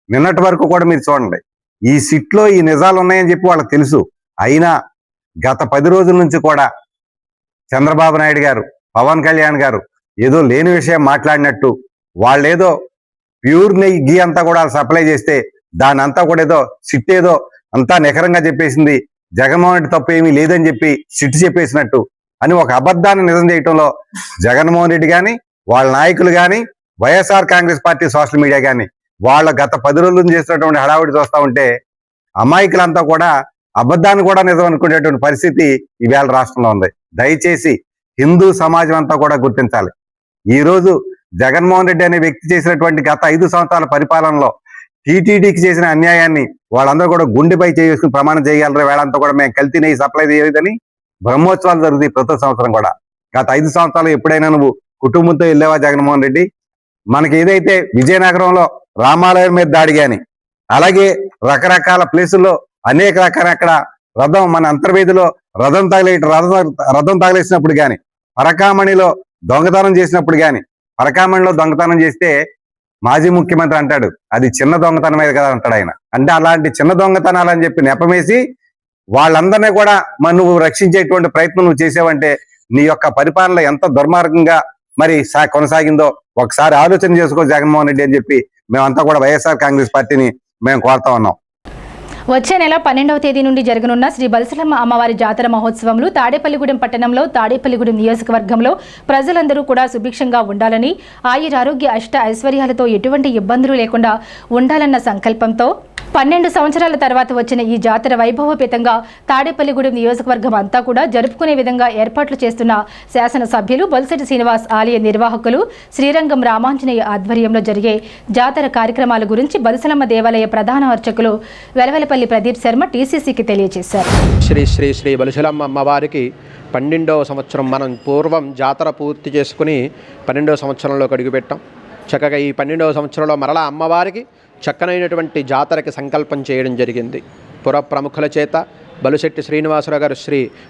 Speaker 5: నిన్నటి వరకు కూడా మీరు చూడండి, ఈ సిట్లో ఈ నిజాలు ఉన్నాయని చెప్పి వాళ్ళకి తెలుసు. అయినా గత 10 రోజుల నుంచి కూడా చంద్రబాబు నాయుడు గారు, పవన్ కళ్యాణ్ గారు ఏదో లేని విషయం మాట్లాడినట్టు వాళ్ళేదో ప్యూర్ నెయ్యి గీ అంతా కూడా సప్లై చేస్తే దాని అంతా కూడా ఏదో సిట్ ఏదో అంతా నిఖరంగా చెప్పేసింది, జగన్మోహన్ రెడ్డి తప్పు ఏమీ లేదని చెప్పి సిట్ చెప్పేసినట్టు అని ఒక అబద్ధాన్ని నిజం చేయటంలో జగన్మోహన్ రెడ్డి కానీ, వాళ్ళ నాయకులు కానీ, YSR Congress party social media కానీ వాళ్ళ గత 10 రోజుల నుంచి చేసినటువంటి హడావుడి చూస్తూ ఉంటే అమాయకులంతా కూడా అబద్ధాన్ని కూడా నిజం అనుకునేటువంటి పరిస్థితి ఈవేళ రాష్ట్రంలో ఉంది. దయచేసి హిందూ సమాజం అంతా కూడా గుర్తించాలి. ఈ రోజు జగన్మోహన్ రెడ్డి అనే వ్యక్తి చేసినటువంటి గత 5 సంవత్సరాల పరిపాలనలో టీటీడీకి చేసిన అన్యాయాన్ని వాళ్ళందరూ కూడా గుండెపై చేసుకుని ప్రమాణం చేయగలరు. వేళంతా కూడా మేము కల్తీ నెయ్యి సప్లై చేయలేదని బ్రహ్మోత్సవాలు జరుగుతాయి ప్రతి సంవత్సరం కూడా. గత 5 సంవత్సరాలు ఎప్పుడైనా నువ్వు కుటుంబంతో వెళ్ళావా జగన్మోహన్ రెడ్డి? మనకి ఏదైతే విజయనగరంలో రామాలయం మీద దాడి కానీ, అలాగే రకరకాల ప్లేసుల్లో అనేక రకాల రథం మన అంతర్వేదిలో రథం తగిలేసినప్పుడు కానీ, పరకామణిలో దొంగతనం చేసినప్పుడు కానీ, పరకామణిలో దొంగతనం చేస్తే మాజీ ముఖ్యమంత్రి అంటాడు అది చిన్న దొంగతనమే కదా అంటాడు ఆయన. అంటే అలాంటి చిన్న దొంగతనాలు అని చెప్పి నెపమేసి వాళ్ళందరినీ కూడా నువ్వు రక్షించేటువంటి ప్రయత్నం నువ్వు చేసావంటే నీ యొక్క పరిపాలన ఎంత దుర్మార్గంగా మరి కొనసాగిందో ఒకసారి ఆలోచన చేసుకో జగన్మోహన్ రెడ్డి అని చెప్పి మేమంతా కూడా వైఎస్ఆర్ కాంగ్రెస్ పార్టీని మేము కోరుతా ఉన్నాం.
Speaker 1: వచ్చే నెల 12వ తేదీ నుండి జరగనున్న శ్రీ బలసలమ్మ అమ్మవారి జాతర మహోత్సవంలో తాడేపల్లిగూడెం పట్టణంలో తాడేపల్లిగూడెం నియోజకవర్గంలో ప్రజలందరూ కూడా సుభిక్షంగా ఉండాలని, ఆయురారోగ్య అష్ట ఐశ్వర్యాలతో ఎటువంటి ఇబ్బందులు లేకుండా ఉండాలన్న సంకల్పంతో 12 సంవత్సరాల తర్వాత వచ్చిన ఈ జాతర వైభవపేతంగా తాడేపల్లిగూడెం నియోజకవర్గం అంతా కూడా జరుపుకునే విధంగా ఏర్పాట్లు చేస్తున్న శాసనసభ్యులు బొలిశెట్టి శ్రీనివాస్ ఆలయ నిర్వాహకులు శ్రీరంగం రామాంజనేయ ఆధ్వర్యంలో జరిగే జాతర కార్యక్రమాల గురించి బలసలమ్మ దేవాలయ ప్రధాన అర్చకులు వెలవెలపల్లి ప్రదీప్ శర్మ టీసీసీకి తెలియజేశారు.
Speaker 6: శ్రీ శ్రీ శ్రీ బలసలమ్మ అమ్మవారికి 12వ సంవత్సరం మనం పూర్వం జాతర పూర్తి చేసుకుని 12వ సంవత్సరంలోకి అడుగుపెట్టాం. చక్కగా ఈ 12వ సంవత్సరంలో మరలా అమ్మవారికి చక్కనైనటువంటి జాతరకి సంకల్పం చేయడం జరిగింది. పుర ప్రముఖుల చేత బొలిశెట్టి శ్రీనివాసరావు గారు,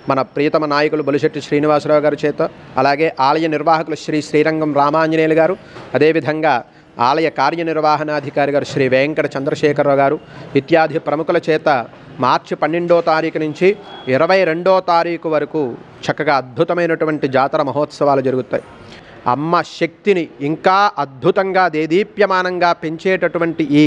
Speaker 6: మన ప్రియతమ నాయకులు బొలిశెట్టి శ్రీనివాసరావు గారి చేత, అలాగే ఆలయ నిర్వాహకులు శ్రీరంగం రామాంజనేయులు గారు, అదేవిధంగా ఆలయ కార్యనిర్వహణాధికారి గారు శ్రీ వెంకట చంద్రశేఖరరావు గారు ఇత్యాది ప్రముఖుల చేత మార్చి 12వ తారీఖు నుంచి 22వ తారీఖు వరకు చక్కగా అద్భుతమైనటువంటి జాతర మహోత్సవాలు జరుగుతాయి. అమ్మ శక్తిని ఇంకా అద్భుతంగా దేదీప్యమానంగా పెంచేటటువంటి ఈ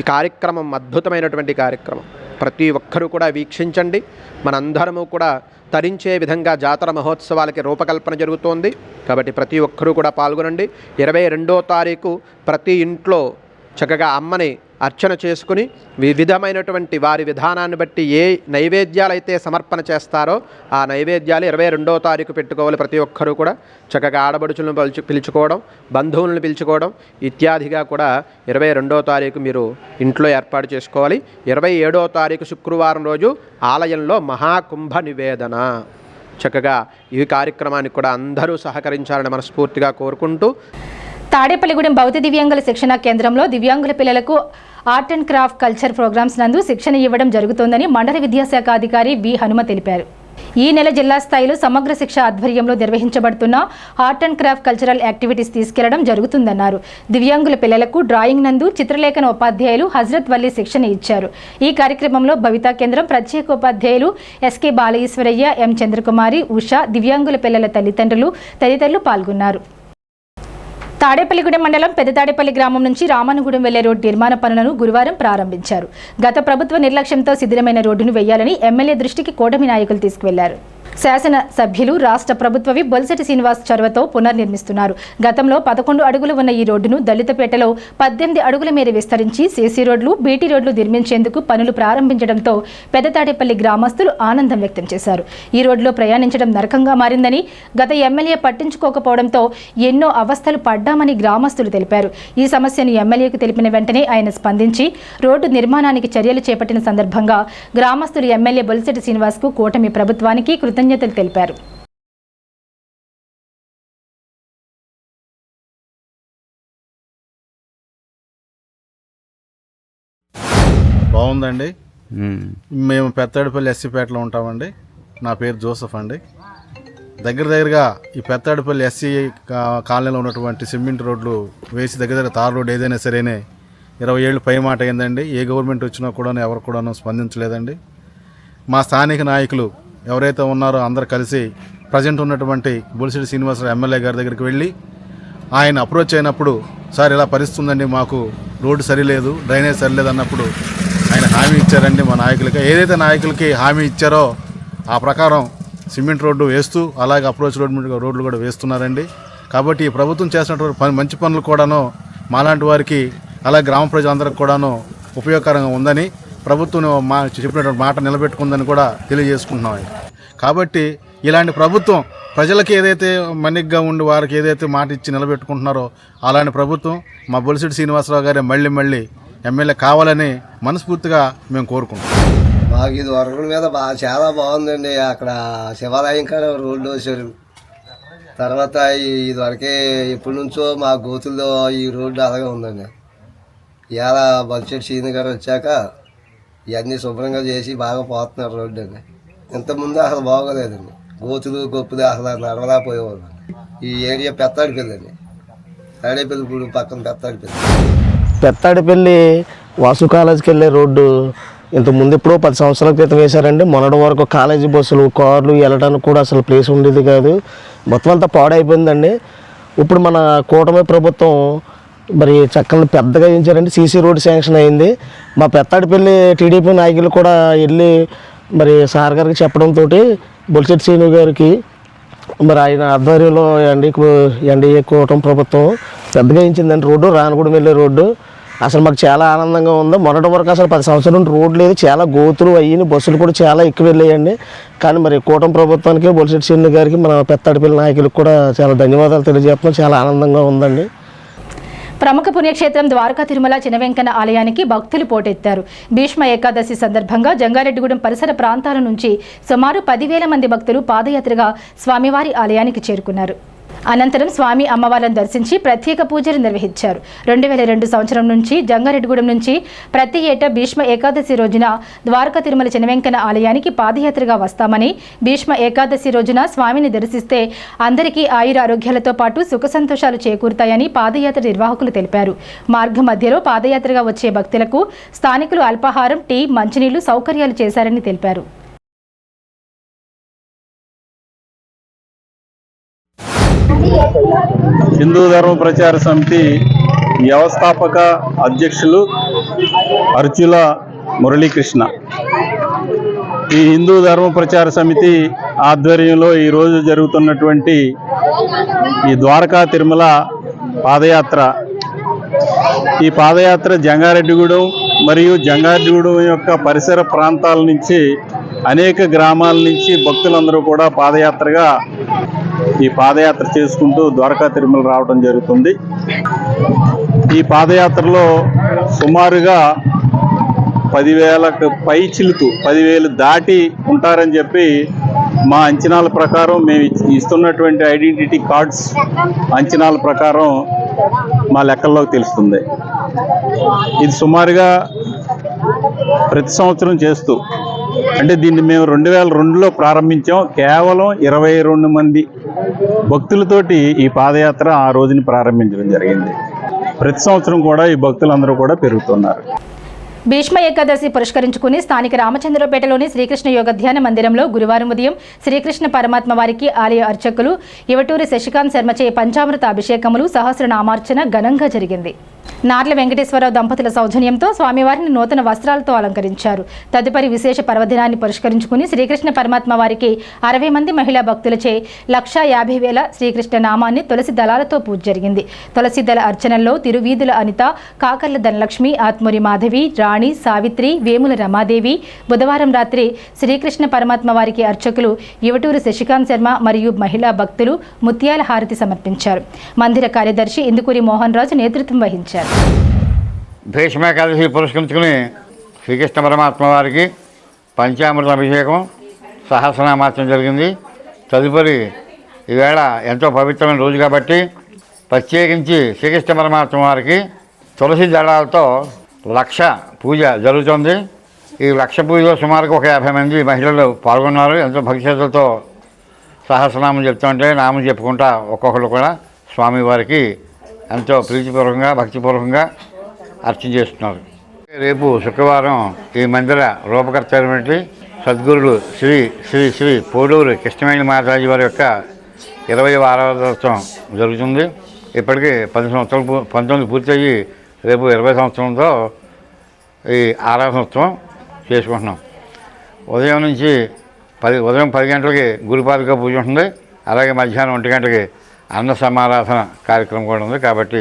Speaker 6: కార్యక్రమం అద్భుతమైనటువంటి కార్యక్రమం. ప్రతి ఒక్కరూ కూడా వీక్షించండి. మనందరము కూడా తరించే విధంగా జాతర మహోత్సవాలకి రూపకల్పన జరుగుతోంది. కాబట్టి ప్రతి ఒక్కరూ కూడా పాల్గొనండి. 22వ తారీఖు ప్రతి ఇంట్లో చక్కగా అమ్మని అర్చన చేసుకుని వివిధమైనటువంటి వారి విధానాన్ని బట్టి ఏ నైవేద్యాలు అయితే సమర్పణ చేస్తారో ఆ నైవేద్యాలు 22వ తారీఖు పెట్టుకోవాలి. ప్రతి ఒక్కరూ కూడా చక్కగా ఆడబడుచులను పిలుచుకోవడం, బంధువులను పిలుచుకోవడం ఇత్యాదిగా కూడా 22వ తారీఖు మీరు ఇంట్లో ఏర్పాటు చేసుకోవాలి. 27వ తారీఖు శుక్రవారం రోజు ఆలయంలో మహాకుంభ నివేదన. చక్కగా ఈ కార్యక్రమానికి కూడా అందరూ సహకరించాలని మనస్ఫూర్తిగా కోరుకుంటూ
Speaker 1: తాడేపల్లిగూడెం భౌత దివ్యాంగుల శిక్షణా కేంద్రంలో దివ్యాంగుల పిల్లలకు art and craft culture programmes నందు శిక్షణ ఇవ్వడం జరుగుతోందని మండల విద్యాశాఖ అధికారి వి హనుమ తెలిపారు. ఈ నెల జిల్లా స్థాయిలో సమగ్ర శిక్ష ఆధ్వర్యంలో నిర్వహించబడుతున్న art and craft cultural activities తీసుకెళ్లడం జరుగుతుందన్నారు. దివ్యాంగుల పిల్లలకు డ్రాయింగ్ నందు చిత్రలేఖన ఉపాధ్యాయులు హజరత్ వల్లి శిక్షణ ఇచ్చారు. ఈ కార్యక్రమంలో భవితా కేంద్రం ప్రత్యేక ఉపాధ్యాయులు ఎస్కే బాలఈశ్వరయ్య, ఎం చంద్రకుమారి, ఉషా, దివ్యాంగుల పిల్లల తల్లిదండ్రులు తదితరులు పాల్గొన్నారు. తాడేపల్లిగూడెం మండలం పెద్ద తాడేపల్లి గ్రామం నుంచి రామన్నగూడెం వెళ్లే రోడ్డు నిర్మాణ పనులను గురువారం ప్రారంభించారు. గత ప్రభుత్వ నిర్లక్ష్యంతో శిథిలమైన రోడ్డును వేయాలని ఎమ్మెల్యే దృష్టికి కూటమి నాయకులు తీసుకువెళ్లారు. శాసన సభ్యులు రాష్ట్ర ప్రభుత్వవి బొలిశెట్టి శ్రీనివాస్ చొరవతో పునర్నిర్మిస్తున్నారు. గతంలో 11 అడుగులు ఉన్న ఈ రోడ్డును దళితపేటలో 18 అడుగుల మేర విస్తరించి సీసీ రోడ్లు, బీటీ రోడ్లు నిర్మించేందుకు పనులు ప్రారంభించడంతో పెద్ద తాడేపల్లి గ్రామస్తులు ఆనందం వ్యక్తం చేశారు. ఈ రోడ్లో ప్రయాణించడం నరకంగా మారిందని, గత ఎమ్మెల్యే పట్టించుకోకపోవడంతో ఎన్నో అవస్థలు పడ్డామని గ్రామస్తులు తెలిపారు. ఈ సమస్యను ఎమ్మెల్యేకు తెలిపిన వెంటనే ఆయన స్పందించి రోడ్డు నిర్మాణానికి చర్యలు చేపట్టిన సందర్భంగా గ్రామస్తులు ఎమ్మెల్యే బొలిశెట్టి శ్రీనివాస్కు కూటమి ప్రభుత్వానికి కృతజ్ఞతలు తెలిపారు.
Speaker 4: బాగుందండి. మేము పెత్తాడిపల్లి ఎస్సీపేటలో ఉంటామండి. నా పేరు జోసఫ్ అండి. దగ్గరగా ఈ పెత్తాడిపల్లి ఎస్సీ కాలనీలో ఉన్నటువంటి సిమెంట్ రోడ్లు వేసి దగ్గర తార్ రోడ్ ఏదైనా సరేనే 20 ఏళ్ళు పై మాట అయిందండి. ఏ గవర్నమెంట్ వచ్చినా కూడా ఎవరు కూడా స్పందించలేదండి. మా స్థానిక నాయకులు ఎవరైతే ఉన్నారో అందరు కలిసి ప్రజెంట్ ఉన్నటువంటి బొలిశెట్టి శ్రీనివాసరావు ఎమ్మెల్యే గారి దగ్గరికి వెళ్ళి ఆయన అప్రోచ్ అయినప్పుడు, సార్ ఇలా పరిస్థితి ఉందండి, మాకు రోడ్డు సరిలేదు, డ్రైనేజ్ సరిలేదు అన్నప్పుడు ఆయన హామీ ఇచ్చారండి. మా నాయకులకి ఏదైతే నాయకులకి హామీ ఇచ్చారో ఆ ప్రకారం సిమెంట్ రోడ్డు వేస్తూ అలాగే అప్రోచ్ రోడ్లు కూడా వేస్తున్నారండి. కాబట్టి ఈ ప్రభుత్వం చేసినటువంటి మంచి పనులు కూడాను మాలాంటి వారికి అలాగే గ్రామ ప్రజలందరికీ కూడాను ఉపయోగకరంగా ఉందని, ప్రభుత్వం చెప్పినటువంటి మాట నిలబెట్టుకుందని కూడా తెలియజేసుకుంటున్నాం. కాబట్టి ఇలాంటి ప్రభుత్వం ప్రజలకి ఏదైతే మన్నిగ్గా ఉండి వారికి ఏదైతే మాట ఇచ్చి నిలబెట్టుకుంటున్నారో అలాంటి ప్రభుత్వం మా బొలిశెట్టి శ్రీనివాసరావు గారే మళ్ళీ ఎమ్మెల్యే కావాలని మనస్ఫూర్తిగా మేము కోరుకుంటాం.
Speaker 7: మాకు ఇది వరకుల మీద చాలా బాగుందండి. అక్కడ శివాలయం కాడ రోడ్డు వేసారు. తర్వాత ఇదివరకే ఎప్పటి నుంచో మా గోతుల్లో ఈ రోడ్డు అలాగే ఉందండి. ఇవాళ బొలిశెట్టి శ్రీని గారు వచ్చాక ఇవన్నీ శుభ్రంగా చేసి బాగా పోతున్నారు రోడ్డు అండి. ఇంతకుముందు అసలు బాగోలేదండి. గోతులు గొప్పది అసలు నడవలేకపోయేవాళ్ళు. ఈ ఏరియా పెత్తాడిపల్లి అండి. తాడేపల్లి గుడి పక్కన
Speaker 8: పెత్తాడిపల్లి వాసు కాలేజీకి వెళ్ళే రోడ్డు ఇంతకుముందు ఎప్పుడో 10 సంవత్సరాల క్రితం వేశారండి. మొన్నటి వరకు కాలేజీ బస్సులు కార్లు వెళ్ళడానికి కూడా అసలు ప్లేస్ ఉండేది కాదు. మొత్తం అంతా పాడైపోయిందండి. ఇప్పుడు మన కూటమి ప్రభుత్వం మరి చక్కని పెద్దగా వేయించారండి. సీసీ రోడ్డు శాంక్షన్ అయింది. మా పెత్తాడిపల్లి టీడీపీ నాయకులు కూడా వెళ్ళి సార్ గారికి చెప్పడంతో బొలిశెట్టి శ్రీను గారికి మరి ఆయన ఆధ్వర్యంలో ఎన్డీఏ కూటమి ప్రభుత్వం పెద్దగా వేయించిందండి రోడ్డు. రామన్నగూడెం వెళ్ళే రోడ్డు అసలు మాకు చాలా ఆనందంగా ఉంది. మొన్నటి వరకు అసలు 10 సంవత్సరాల నుండి రోడ్డు లేదు. చాలా గోతులు అయ్యి బస్సులు కూడా చాలా ఎక్కువ వెళ్ళాయండి. కానీ మరి కూటమి ప్రభుత్వానికి బొలిశెట్టి శ్రీను గారికి మన పెత్తాడిపల్లి నాయకులకు కూడా చాలా ధన్యవాదాలు తెలియజేస్తున్నాం. చాలా ఆనందంగా ఉందండి.
Speaker 1: ప్రముఖ పుణ్యక్షేత్రం ద్వారకా తిరుమల చినవెంకన్న ఆలయానికి భక్తులు పోటెత్తారు. భీష్మ ఏకాదశి సందర్భంగా జంగారెడ్డిగూడెం పరిసర ప్రాంతాల నుంచి సుమారు 10,000 మంది భక్తులు పాదయాత్రగా స్వామివారి ఆలయానికి చేరుకున్నారు. అనంతరం స్వామి అమ్మవార్లను దర్శించి ప్రత్యేక పూజలు నిర్వహించారు. 2002 సంవత్సరం నుంచి జంగారెడ్డిగూడెం నుంచి ప్రతి ఏటా భీష్మ ఏకాదశి రోజున ద్వారకా తిరుమల చినవెంకన్న ఆలయానికి పాదయాత్రగా వస్తామని, భీష్మ ఏకాదశి రోజున స్వామిని దర్శిస్తే అందరికీ ఆయురారోగ్యాలతో పాటు సుఖ సంతోషాలు చేకూరుతాయని పాదయాత్ర నిర్వాహకులు తెలిపారు. మార్గ మధ్యలో పాదయాత్రగా వచ్చే భక్తులకు స్థానికులు అల్పాహారం, టీ, మంచినీళ్లు సౌకర్యాలు చేశారని తెలిపారు.
Speaker 9: హిందూ ధర్మ ప్రచార సమితి వ్యవస్థాపక అధ్యక్షులు అర్చుల మురళీకృష్ణ. ఈ హిందూ ధర్మ ప్రచార సమితి ఆధ్వర్యంలో ఈరోజు జరుగుతున్నటువంటి ఈ ద్వారకా తిరుమల పాదయాత్ర, ఈ పాదయాత్ర జంగారెడ్డిగూడెం మరియు జంగారెడ్డిగూడెం యొక్క పరిసర ప్రాంతాల నుంచి అనేక గ్రామాల నుంచి భక్తులందరూ కూడా పాదయాత్రగా ఈ పాదయాత్ర చేసుకుంటూ ద్వారకా తిరుమల రావడం జరుగుతుంది. ఈ పాదయాత్రలో సుమారుగా 10,000 పైచిలుకు 10,000 దాటి ఉంటారని చెప్పి మా అంచనాల ప్రకారం, మేము ఇస్తున్నటువంటి ఐడెంటిటీ కార్డ్స్ అంచనాల ప్రకారం మా లెక్కల్లోకి తెలుస్తుంది. ఇది సుమారుగా ప్రతి సంవత్సరం చేస్తూ, అంటే దీన్ని మేము 2002లో ప్రారంభించాం. కేవలం 22 మంది భక్తులతోటి ఈ పాదయాత్ర ఆ రోజుని ప్రారంభించడం జరిగింది. ప్రతి సంవత్సరం కూడా ఈ భక్తులందరూ కూడా పెరుగుతున్నారు.
Speaker 1: భీష్మ ఏకాదశి పురస్కరించుకుని స్థానిక రామచంద్రపేటలోని శ్రీకృష్ణ యోగ ధ్యాన మందిరంలో గురువారం ఉదయం శ్రీకృష్ణ పరమాత్మ వారికి ఆలయ అర్చకులు ఇవటూరి శశికాంత్ శర్మచే పంచామృత అభిషేకములు, సహస్రనామార్చన ఘనంగా జరిగింది. నార్ల వెంకటేశ్వరరావు దంపతుల సౌజన్యంతో స్వామివారిని నూతన వస్త్రాలతో అలంకరించారు. తదుపరి విశేష పర్వదినాన్ని పురస్కరించుకుని శ్రీకృష్ణ పరమాత్మ వారికి 60 మంది మహిళా భక్తులచే 1,50,000 శ్రీకృష్ణ నామాన్ని తులసి దళాలతో పూజ జరిగింది. తులసి దళ అర్చనల్లో తిరువీధుల అనిత, కాకర్ల ధనలక్ష్మి, ఆత్మూరి మాధవి, రాణి, సావిత్రి, వేముల రమాదేవి బుధవారం రాత్రి శ్రీకృష్ణ పరమాత్మ వారికి అర్చకులు ఇవటూరు శశికాంత్ శర్మ మరియు మహిళా భక్తులు ముత్యాల హారతి సమర్పించారు. మందిర కార్యదర్శి ఇందుకూరి మోహన్ రాజు నేతృత్వం వహించారు.
Speaker 3: భీష్మ ఏకాదశి పురస్కరించుకుని శ్రీకృష్ణ పరమాత్మ వారికి పంచామృత అభిషేకం, సహస్రనామార్చన జరిగింది. తదుపరి ఈవేళ ఎంతో పవిత్రమైన రోజు కాబట్టి ప్రత్యేకించి శ్రీకృష్ణ పరమాత్మ వారికి తులసి దళాలతో 1,00,000 పూజ జరుగుతుంది. ఈ 1,00,000 పూజలో సుమారుగా ఒక 50 మంది మహిళలు పాల్గొన్నారు. ఎంతో భక్తి శ్రద్ధలతో సహస్రనామం చెప్తుంటే నామం చెప్పుకుంటా ఒక్కొక్కరు కూడా స్వామివారికి ఎంతో ప్రీతిపూర్వకంగా, భక్తిపూర్వకంగా అర్చన చేస్తున్నారు. రేపు శుక్రవారం ఈ మందిర రూపకర్త అయినటువంటి సద్గురులు శ్రీ శ్రీ శ్రీ పోడూరు కృష్ణవేణి మాతాజీ వారి యొక్క 20వ ఆరాధనోత్సవం జరుగుతుంది. ఇప్పటికీ 19 పూర్తయ్యి రేపు 20 సంవత్సరంతో ఈ ఆరాధనోత్సవం చేసుకుంటున్నాం. ఉదయం నుంచి ఉదయం 10 గంటలకి గురుపాదుక పూజ ఉంటుంది. అలాగే మధ్యాహ్నం 1 గంటకి అన్న సమారాధన కార్యక్రమం కూడా ఉంది. కాబట్టి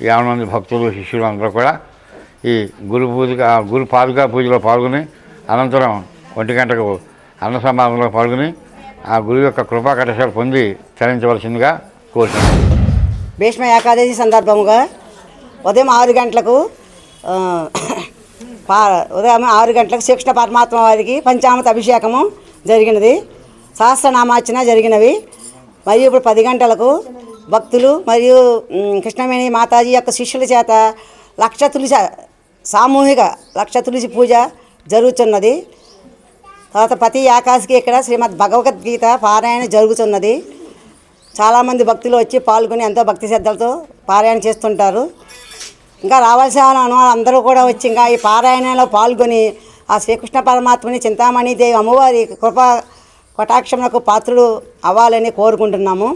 Speaker 3: 50 మంది భక్తులు, శిష్యులు అందరూ కూడా ఈ గురు పాదుకా పూజలో పాల్గొని అనంతరం 1 గంటకు అన్న సమారాధనలో పాల్గొని ఆ గురువు యొక్క కృపా కటాక్షాలు పొంది తరించవలసిందిగా కోరుతున్నాం.
Speaker 10: భీష్మ ఏకాదశి సందర్భంగా ఉదయం 6 గంటలకు శ్రీకృష్ణ పరమాత్మ వారికి పంచామృత అభిషేకము జరిగినది, సహస్రనామార్చన జరిగినవి. మరియు ఇప్పుడు 10 గంటలకు భక్తులు మరియు కృష్ణవేణి మాతాజీ యొక్క శిష్యుల చేత 1,00,000 తులసి సామూహిక 1,00,000 తులసి పూజ జరుగుతున్నది. తర్వాత ప్రతి ఏకాదశికి ఇక్కడ శ్రీమద్ భగవద్గీత పారాయణ జరుగుతున్నది. చాలామంది భక్తులు వచ్చి పాల్గొని ఎంతో భక్తి శ్రద్ధలతో పారాయణ చేస్తుంటారు. ఇంకా రావాల్సిన అందరూ కూడా వచ్చి ఇంకా ఈ పారాయణలో పాల్గొని ఆ శ్రీకృష్ణ పరమాత్మని చింతామణి దేవి అమ్మవారి కృపా కటాక్షములకు పాత్రులు అవ్వాలని కోరుకుంటున్నాము.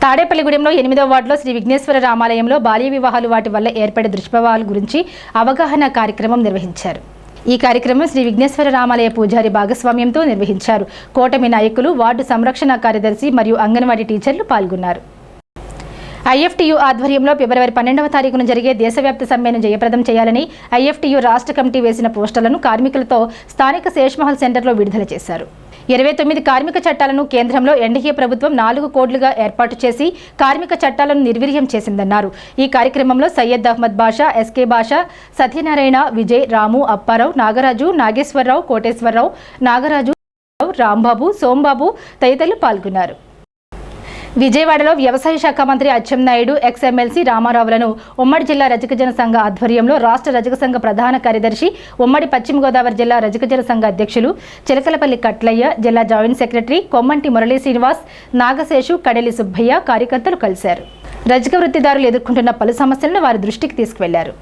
Speaker 1: తాడేపల్లిగూడెంలో 8వ వార్డులో శ్రీ విఘ్నేశ్వర రామాలయంలో బాల్య వివాహాలు, వాటి వల్ల ఏర్పడే దుష్ప్రభావాల గురించి అవగాహన కార్యక్రమం నిర్వహించారు. ఈ కార్యక్రమం శ్రీ విఘ్నేశ్వర రామాలయ పూజారి భాగస్వామ్యంతో నిర్వహించారు. కూటమి నాయకులు, వార్డు సంరక్షణ కార్యదర్శి మరియు అంగన్వాడీ టీచర్లు పాల్గొన్నారు. ఐఎఫ్టీయూ ఆధ్వర్యంలో ఫిబ్రవరి 12వ తారీఖున జరిగే దేశవ్యాప్త సమ్మెను జయప్రదం చేయాలని ఐఎఫ్టీయూ రాష్ట్ర కమిటీ వేసిన పోస్టర్లను కార్మికులతో స్థానిక శేష్మహల్ సెంటర్లో విడుదల చేశారు. 29 కార్మిక చట్టాలను కేంద్రంలో ఎన్డీఏ ప్రభుత్వం 4 కోడ్లుగా ఏర్పాటు చేసి కార్మిక చట్టాలను నిర్వీర్యం చేసిందన్నారు. ఈ కార్యక్రమంలో సయ్యద్ అహ్మద్ బాషా, ఎస్కే బాషా, సత్యనారాయణ, విజయ్, రాము, అప్పారావు, నాగరాజు, నాగేశ్వరరావు, కోటేశ్వరరావు, నాగరాజు, రాంబాబు, సోంబాబు తదితరులు పాల్గొన్నారు. విజయవాడలో వ్యవసాయ శాఖ మంత్రి అచ్చెన్నాయుడు ఎక్స్ఎమ్మెల్సీ రామారావులను ఉమ్మడి జిల్లా రజక జన సంఘ ఆధ్వర్యంలో రాష్ట్ర రజక సంఘ ప్రధాన కార్యదర్శి, ఉమ్మడి పశ్చిమ గోదావరి జిల్లా రజక జన సంఘ అధ్యక్షులు చిలకలపల్లి కట్లయ్య, జిల్లా జాయింట్ సెక్రటరీ కొమ్మంటి మురళీ శ్రీనివాస్, నాగశేషు, కడెలి సుబ్బయ్య కార్యకర్తలు కలిశారు. రజక వృత్తిదారులు ఎదుర్కొంటున్న పలు సమస్యలను వారి దృష్టికి తీసుకువెళ్లారు.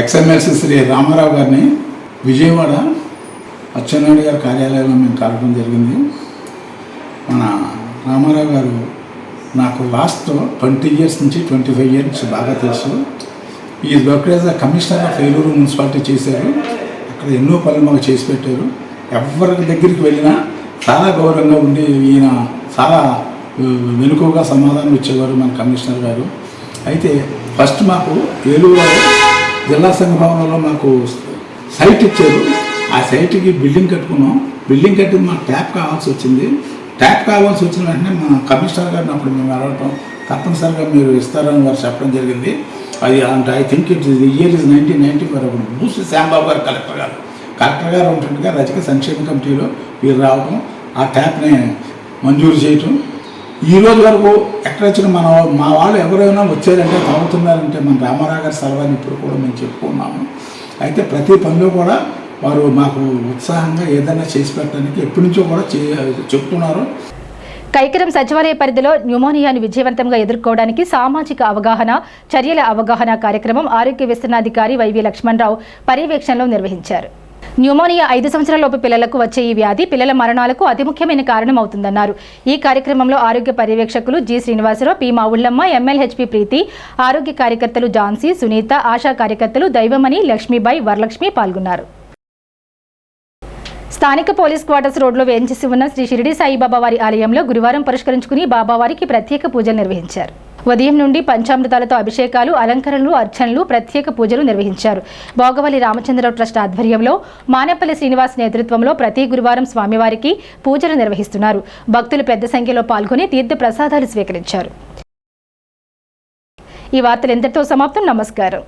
Speaker 11: ఎక్స్ఎమ్మెల్సీ శ్రీ రామారావు గారిని విజయవాడ అచ్చెన్నాయుడు గారి కార్యాలయంలో మేము కలవడం జరిగింది. మన రామారావు గారు నాకు లాస్ట్ 20 years నుంచి 25 years బాగా తెలుసు. ఈ work as commissioner of Eluru municipality చేశారు. అక్కడ ఎన్నో పనులు మాకు చేసి పెట్టారు. ఎవరి దగ్గరికి వెళ్ళినా చాలా గౌరవంగా ఉండి ఈయన చాలా వెనుకగా సమాధానం ఇచ్చేవారు మన కమిషనర్ గారు. అయితే ఫస్ట్ మాకు ఏలూరు జిల్లా సంఘ భవనంలో మాకు సైట్ ఇచ్చారు. ఆ సైట్కి బిల్డింగ్ కట్టుకున్నాం. బిల్డింగ్ కట్టి మాకు ట్యాప్ కావాల్సి వచ్చింది. ట్యాప్ కావాల్సి వచ్చిన వెంటనే మా కమిషనర్ గారిని అప్పుడు మేము అడగటం, తప్పనిసరిగా మీరు ఇస్తారని వారు చెప్పడం జరిగింది. అది అంటే I think it is year is 1994. అప్పుడు బూసి శ్యాంబాబు గారు కలెక్టర్ గారు ఉంటుండగా రజక సంక్షేమ కమిటీలో వీరు రావటం, ఆ ట్యాప్ని మంజూరు చేయటం. ఈ రోజు వరకు ఎక్కడ వచ్చిన మా వాళ్ళు ఎవరైనా వచ్చారంటే తాగుతున్నారంటే మన రామారావు గారి సలహాని ఇప్పుడు కూడా మేము చెప్పుకున్నాము. అయితే ప్రతి పనిలో కూడా వారు మాకు ఉత్సాహంగా ఏదైనా చేసి పెట్టడానికి ఎప్పటి నుంచో కూడా చెప్తున్నారు.
Speaker 1: కైకరం సచివాలయ పరిధిలో న్యూమోనియాను విజయవంతంగా ఎదుర్కోవడానికి సామాజిక అవగాహన, చర్యల అవగాహన కార్యక్రమం ఆరోగ్య విస్తరణాధికారి వైవి లక్ష్మణరావు పర్యవేక్షణలో నిర్వహించారు. న్యూమోనియా 5 సంవత్సరాలలోపు పిల్లలకు వచ్చే ఈ వ్యాధి పిల్లల మరణాలకు అతి ముఖ్యమైన కారణం అవుతుందన్నారు. ఈ కార్యక్రమంలో ఆరోగ్య పర్యవేక్షకులు జి శ్రీనివాసరావు, పి మావుళ్ళమ్మ, ఎంఎల్హెచ్పి ప్రీతి, ఆరోగ్య కార్యకర్తలు ఝాన్సీ, సునీత, ఆశా కార్యకర్తలు దైవమణి, లక్ష్మీబాయి, వరలక్ష్మి పాల్గొన్నారు. స్థానిక పోలీస్ క్వార్టర్స్ రోడ్లో వేయించేసి ఉన్న శ్రీ షిరిడి సాయిబాబా వారి ఆలయంలో గురువారం పురస్కరించుకుని బాబావారికి ప్రత్యేక పూజలు నిర్వహించారు. ఉదయం నుండి పంచామృతాలతో అభిషేకాలు, అలంకరణలు, అర్చనలు, ప్రత్యేక పూజలు నిర్వహించారు. భోగవల్లి రామచంద్రరావు ట్రస్ట్ ఆధ్వర్యంలో మానేపల్లి శ్రీనివాస్ నేతృత్వంలో ప్రతి గురువారం స్వామివారికి పూజలు నిర్వహిస్తున్నారు. భక్తులు పెద్ద సంఖ్యలో పాల్గొని తీర్థ ప్రసాదాలు స్వీకరించారు. ఈ వార్తలు ఇంతటితో సమాప్తం. నమస్కారం.